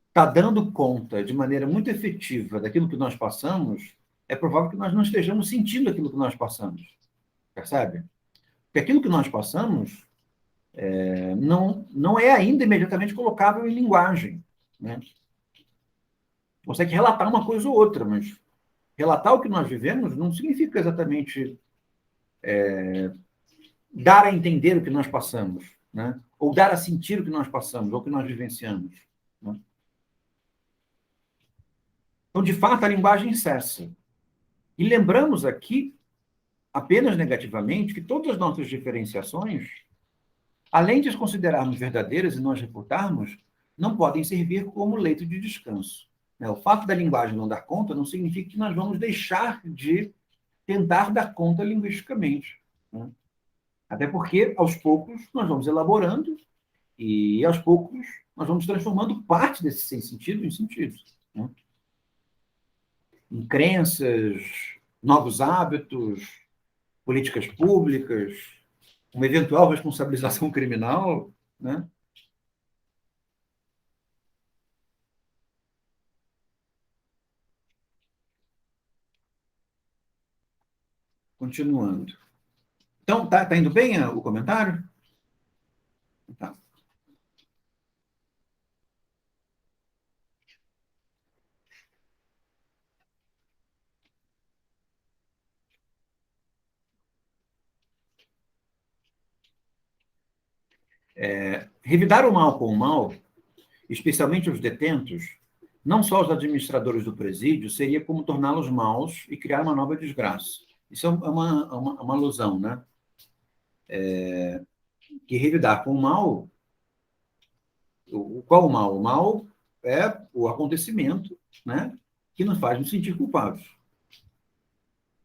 está dando conta de maneira muito efetiva daquilo que nós passamos, é provável que nós não estejamos sentindo aquilo que nós passamos, percebe? Porque aquilo que nós passamos não é ainda imediatamente colocável em linguagem, né? Consegue relatar uma coisa ou outra, mas relatar o que nós vivemos não significa exatamente dar a entender o que nós passamos, né? Ou dar a sentir o que nós passamos, ou o que nós vivenciamos, né? Então, de fato, a linguagem cessa. E lembramos aqui, apenas negativamente, que todas as nossas diferenciações, além de as considerarmos verdadeiras e nós refutarmos, não podem servir como leito de descanso, né? O fato da linguagem não dar conta não significa que nós vamos deixar de tentar dar conta linguisticamente, né? Até porque, aos poucos, nós vamos elaborando e, aos poucos, nós vamos transformando parte desse sem sentido em sentido, né? Em crenças, novos hábitos, políticas públicas, uma eventual responsabilização criminal, né? O. 。 . 。 。 . 。 . 。 . 。 . 。 . 。 . 。 . 。 . 。 . 。 . 。 . 。 . . . 。 . 。 . 。 . 。 . 。 . 。 . 。 . 。 . 。 . 。 . 。 . 。 . 。 . 。 . 。 . continuando. Então, tá indo bem o comentário? Tá. Revidar o mal com o mal, especialmente os detentos, não só os administradores do presídio, seria como torná-los maus e criar uma nova desgraça. Isso é uma alusão, né? Que revidar com o mal, qual o mal? O mal é o acontecimento, né? Que nos faz nos sentir culpados.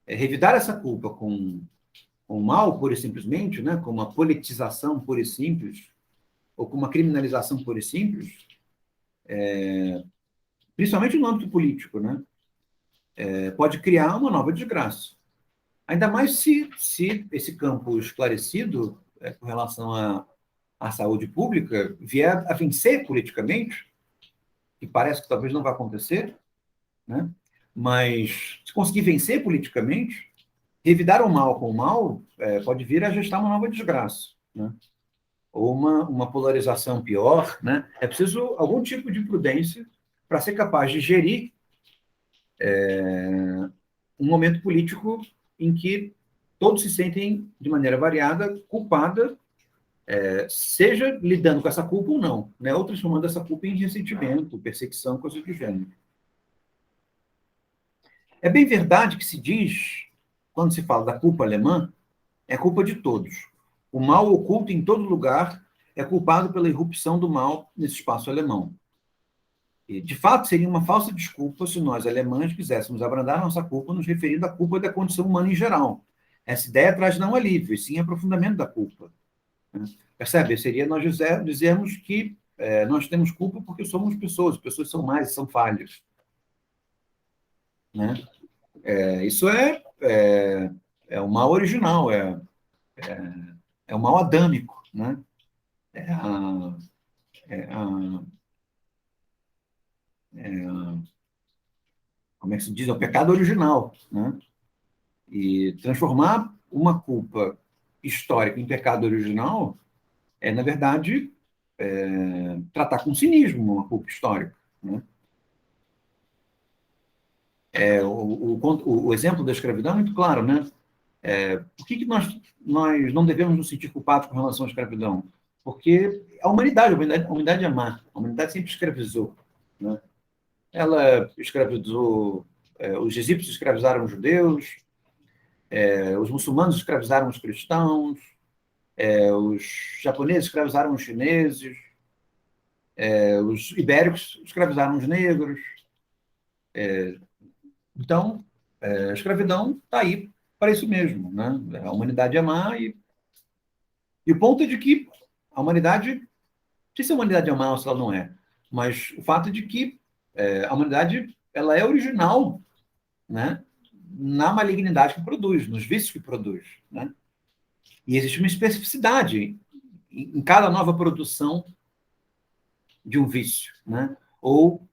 Revidar essa culpa com o mal, pura e simplesmente, né? Com uma politização pura e simples, ou com uma criminalização pura e simples, principalmente no âmbito político, né? Pode criar uma nova desgraça. Ainda mais se esse campo esclarecido com relação à saúde pública vier a vencer politicamente, que parece que talvez não vai acontecer, né? Mas se conseguir vencer politicamente, revidar o mal com o mal pode vir a gestar uma nova desgraça, né? Ou uma polarização pior, né? É preciso algum tipo de prudência para ser capaz de gerir um momento político em que todos se sentem, de maneira variada, culpada, seja lidando com essa culpa ou não, né? Ou transformando essa culpa em ressentimento, perseguição, coisas do gênero. É bem verdade que se diz, quando se fala da culpa alemã, é culpa de todos. O mal oculto em todo lugar é culpado pela irrupção do mal nesse espaço alemão. E, de fato, seria uma falsa desculpa se nós, alemães, quiséssemos abrandar nossa culpa nos referindo à culpa da condição humana em geral. Essa ideia traz não alívio, e sim aprofundamento da culpa. Percebe? Seria nós dizermos que nós temos culpa porque somos pessoas, pessoas são mais, são falhas. Né? Isso é o mal original, é o mal adâmico, né? É a, é a, como é que se diz? É o pecado original, né? E transformar uma culpa histórica em pecado original na verdade, tratar com cinismo uma culpa histórica, né? O exemplo da escravidão é muito claro, né? Por que nós não devemos nos sentir culpados com relação à escravidão? Porque a humanidade é má, a humanidade sempre escravizou, né? Ela escravizou, os egípcios escravizaram os judeus, os muçulmanos escravizaram os cristãos, os japoneses escravizaram os chineses, os ibéricos escravizaram os negros. Então, a escravidão está aí para isso mesmo, né? A humanidade é má e o ponto é de que a humanidade, não sei se a humanidade é má ou se ela não é, mas o fato é de que a humanidade ela é original, né? Na malignidade que produz, nos vícios que produz, né? E existe uma especificidade em cada nova produção de um vício, né? Ou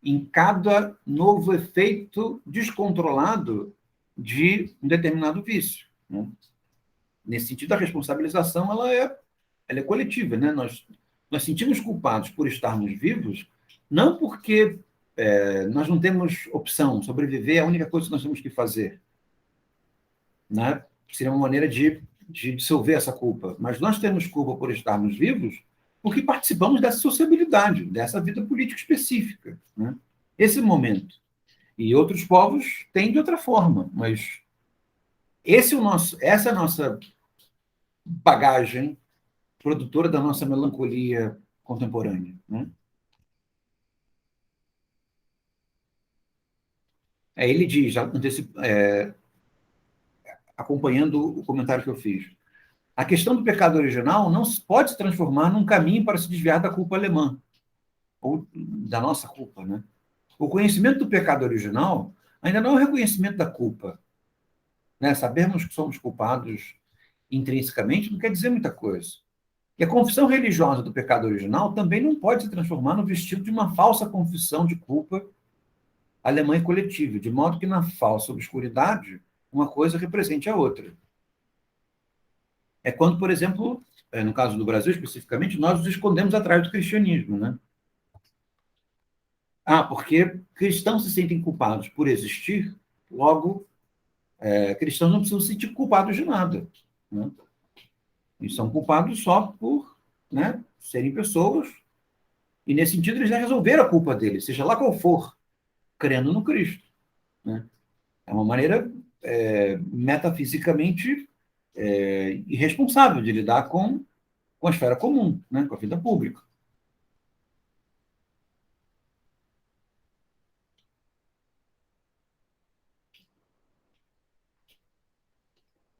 em cada novo efeito descontrolado de um determinado vício, né? Nesse sentido, a responsabilização ela é coletiva, né? Nós sentimos culpados por estarmos vivos, não porque nós não temos opção, sobreviver é a única coisa que nós temos que fazer, né? Seria uma maneira de dissolver essa culpa. Mas nós temos culpa por estarmos vivos porque participamos dessa sociabilidade, dessa vida política específica, né? Esse momento. E outros povos têm de outra forma, mas essa é a nossa bagagem produtora da nossa melancolia contemporânea, né? Ele diz, acompanhando o comentário que eu fiz, a questão do pecado original não pode se transformar num caminho para se desviar da culpa alemã, ou da nossa culpa, né? O conhecimento do pecado original ainda não é o reconhecimento da culpa, né? Sabermos que somos culpados intrinsecamente não quer dizer muita coisa. E a confissão religiosa do pecado original também não pode se transformar no vestido de uma falsa confissão de culpa alemã e coletiva, de modo que na falsa obscuridade uma coisa represente a outra. É quando, por exemplo, no caso do Brasil especificamente, nós nos escondemos atrás do cristianismo, né? Ah, porque cristãos se sentem culpados por existir, logo, cristãos não precisam se sentir culpados de nada, né? Eles são culpados só por, né, serem pessoas, e nesse sentido eles já resolveram a culpa deles, seja lá qual for, crendo no Cristo, né? É uma maneira metafisicamente irresponsável de lidar com a esfera comum, né, com a vida pública.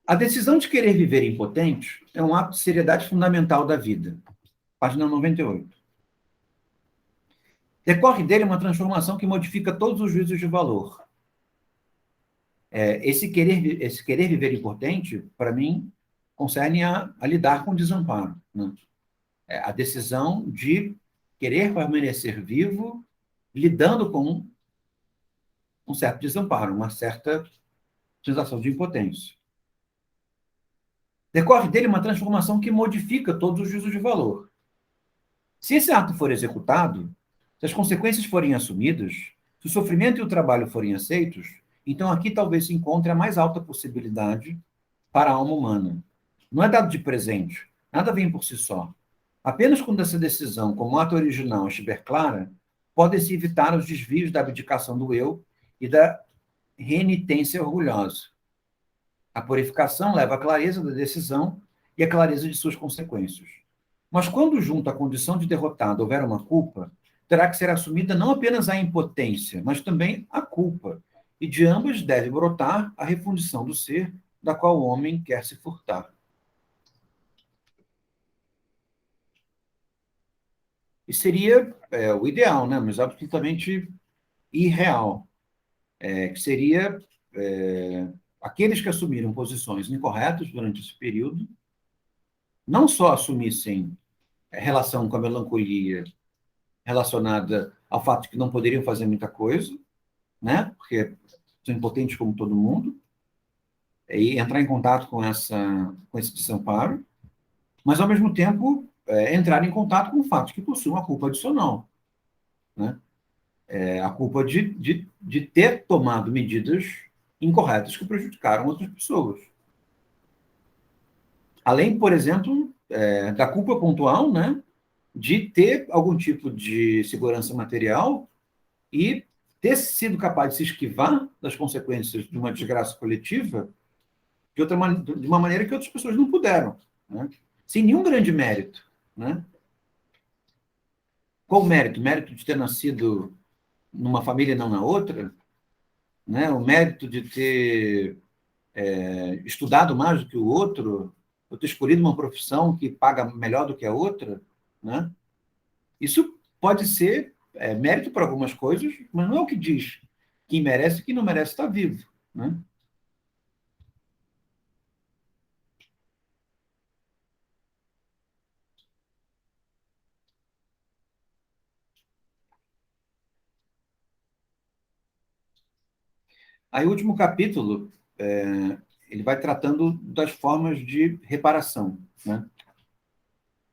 A decisão de querer viver impotente é um ato de seriedade fundamental da vida. Página 98. Decorre dele uma transformação que modifica todos os juízos de valor. Esse querer viver impotente, para mim, concerne a lidar com o desamparo, né? A decisão de querer permanecer vivo, lidando com um certo desamparo, uma certa sensação de impotência. Decorre dele uma transformação que modifica todos os juízos de valor. Se esse ato for executado, se as consequências forem assumidas, se o sofrimento e o trabalho forem aceitos, então aqui talvez se encontre a mais alta possibilidade para a alma humana. Não é dado de presente, nada vem por si só. Apenas quando essa decisão, como ato original, estiver clara, podem-se evitar os desvios da abdicação do eu e da renitência orgulhosa. A purificação leva à clareza da decisão e à clareza de suas consequências. Mas quando junto à condição de derrotado houver uma culpa, terá que ser assumida não apenas a impotência, mas também a culpa, e de ambas deve brotar a refundição do ser, da qual o homem quer se furtar. E seria o ideal, né? Mas absolutamente irreal, que seria aqueles que assumiram posições incorretas durante esse período, não só assumissem relação com a melancolia relacionada ao fato de que não poderiam fazer muita coisa, né? Porque são impotentes como todo mundo, e entrar em contato com esse desamparo, mas, ao mesmo tempo, entrar em contato com o fato de que possuem uma culpa adicional, né? A culpa de ter tomado medidas incorretas que prejudicaram outras pessoas. Além, por exemplo, da culpa pontual, né, de ter algum tipo de segurança material e ter sido capaz de se esquivar das consequências de uma desgraça coletiva de uma maneira que outras pessoas não puderam, né? Sem nenhum grande mérito, né? Qual o mérito? O mérito de ter nascido numa família e não na outra, né? O mérito de ter estudado mais do que o outro, ou ter escolhido uma profissão que paga melhor do que a outra, né? Isso pode ser mérito para algumas coisas, mas não é o que diz quem merece e quem não merece estar vivo, né? Aí o último capítulo, ele vai tratando das formas de reparação, né?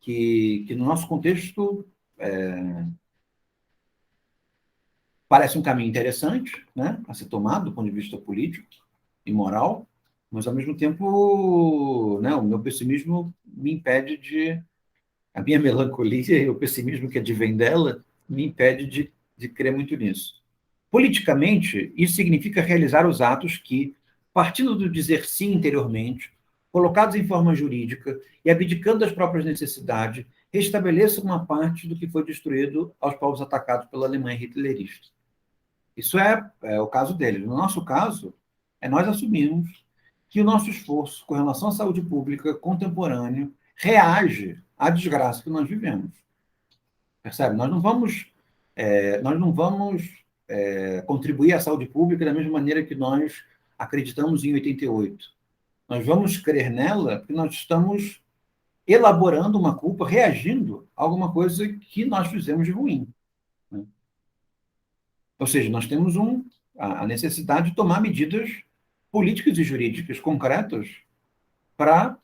Que no nosso contexto parece um caminho interessante, né, a ser tomado do ponto de vista político e moral, mas, ao mesmo tempo, né, o meu pessimismo me impede a minha melancolia e o pessimismo que advém dela me impede de crer muito nisso. Politicamente, isso significa realizar os atos que, partindo do dizer sim interiormente, colocados em forma jurídica e abdicando das próprias necessidades, restabeleçam uma parte do que foi destruído aos povos atacados pela Alemanha hitlerista. Isso é o caso deles. No nosso caso, nós assumirmos que o nosso esforço com relação à saúde pública contemporânea reage à desgraça que nós vivemos. Percebe? Nós não vamos contribuir à saúde pública da mesma maneira que nós acreditamos em 88. Nós vamos crer nela porque nós estamos elaborando uma culpa, reagindo a alguma coisa que nós fizemos de ruim, né? Ou seja, nós temos a necessidade de tomar medidas políticas e jurídicas concretas para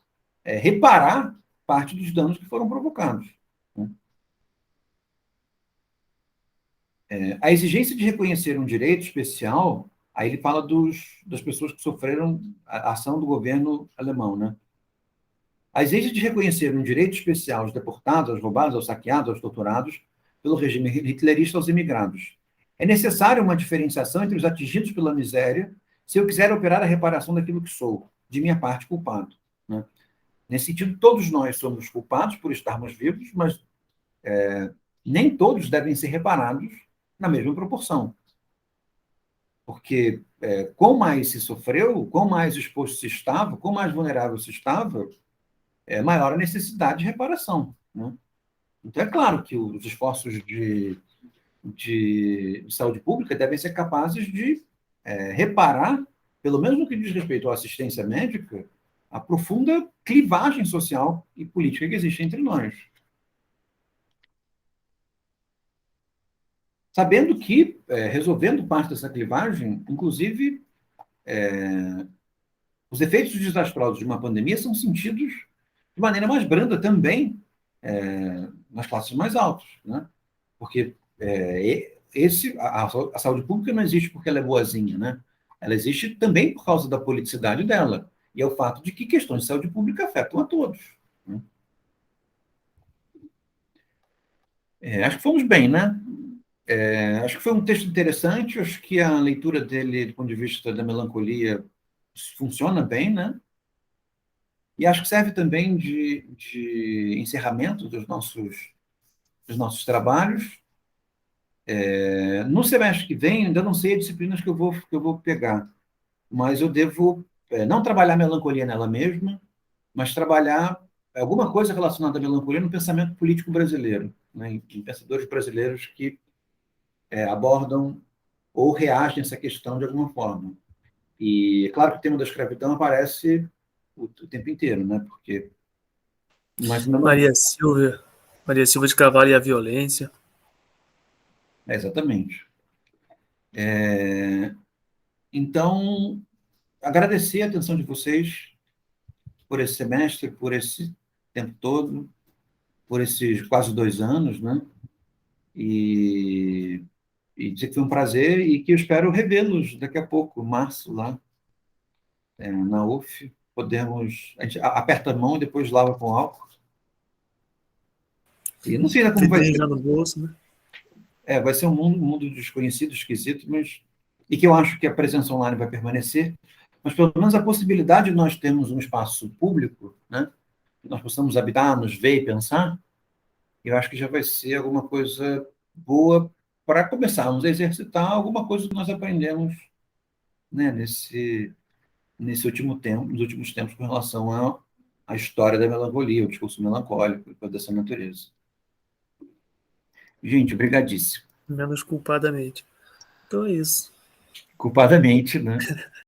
reparar parte dos danos que foram provocados. Né? A exigência de reconhecer um direito especial, aí ele fala das pessoas que sofreram a ação do governo alemão, né? A exigência de reconhecer um direito especial aos deportados, aos roubados, aos saqueados, aos torturados pelo regime hitlerista aos imigrados. É necessária uma diferenciação entre os atingidos pela miséria, se eu quiser operar a reparação daquilo que sou, de minha parte culpado. Né? Nesse sentido, todos nós somos culpados por estarmos vivos, mas nem todos devem ser reparados na mesma proporção. Porque quanto mais se sofreu, quanto mais exposto se estava, quanto mais vulnerável se estava, maior a necessidade de reparação. Né? Então, é claro que os esforços de saúde pública devem ser capazes de reparar, pelo menos no que diz respeito à assistência médica, a profunda clivagem social e política que existe entre nós. Sabendo que, resolvendo parte dessa clivagem, inclusive, os efeitos desastrosos de uma pandemia são sentidos de maneira mais branda também nas classes mais altas, né? Porque a saúde pública não existe porque ela é boazinha, né? Ela existe também por causa da politicidade dela, e é o fato de que questões de saúde pública afetam a todos. Né? Acho que fomos bem, né? Acho que foi um texto interessante, acho que a leitura dele, do ponto de vista da melancolia, funciona bem, né? E acho que serve também de encerramento dos nossos trabalhos. No semestre que vem, ainda não sei as disciplinas que eu vou pegar, mas eu devo não trabalhar a melancolia nela mesma, mas trabalhar alguma coisa relacionada à melancolia no pensamento político brasileiro, né? Em pensadores brasileiros que abordam ou reagem a essa questão de alguma forma. E é claro que o tema da escravidão aparece o tempo inteiro, né? Porque, mas não, Maria Silvia. Maria Silva de Carvalho e a violência. exatamente. Então, agradecer a atenção de vocês por esse semestre, por esse tempo todo, por esses quase 2 anos, né? E, e dizer que foi um prazer e que eu espero revê-los daqui a pouco, março, lá na UF. Podemos. A gente aperta a mão e depois lava com álcool. E não sei ainda como vai Vidrinho ser. já no bolso, né? Vai ser um mundo desconhecido, esquisito, mas. E que eu acho que a presença online vai permanecer, mas pelo menos a possibilidade de nós termos um espaço público, né? Que nós possamos habitar, nos ver e pensar, eu acho que já vai ser alguma coisa boa para começarmos a exercitar alguma coisa que nós aprendemos, né, nesse último tempo, nos últimos tempos, com relação à história da melancolia, o discurso melancólico, coisa dessa natureza. Gente, obrigadíssimo. Menos culpadamente. Então é isso. Culpadamente, né?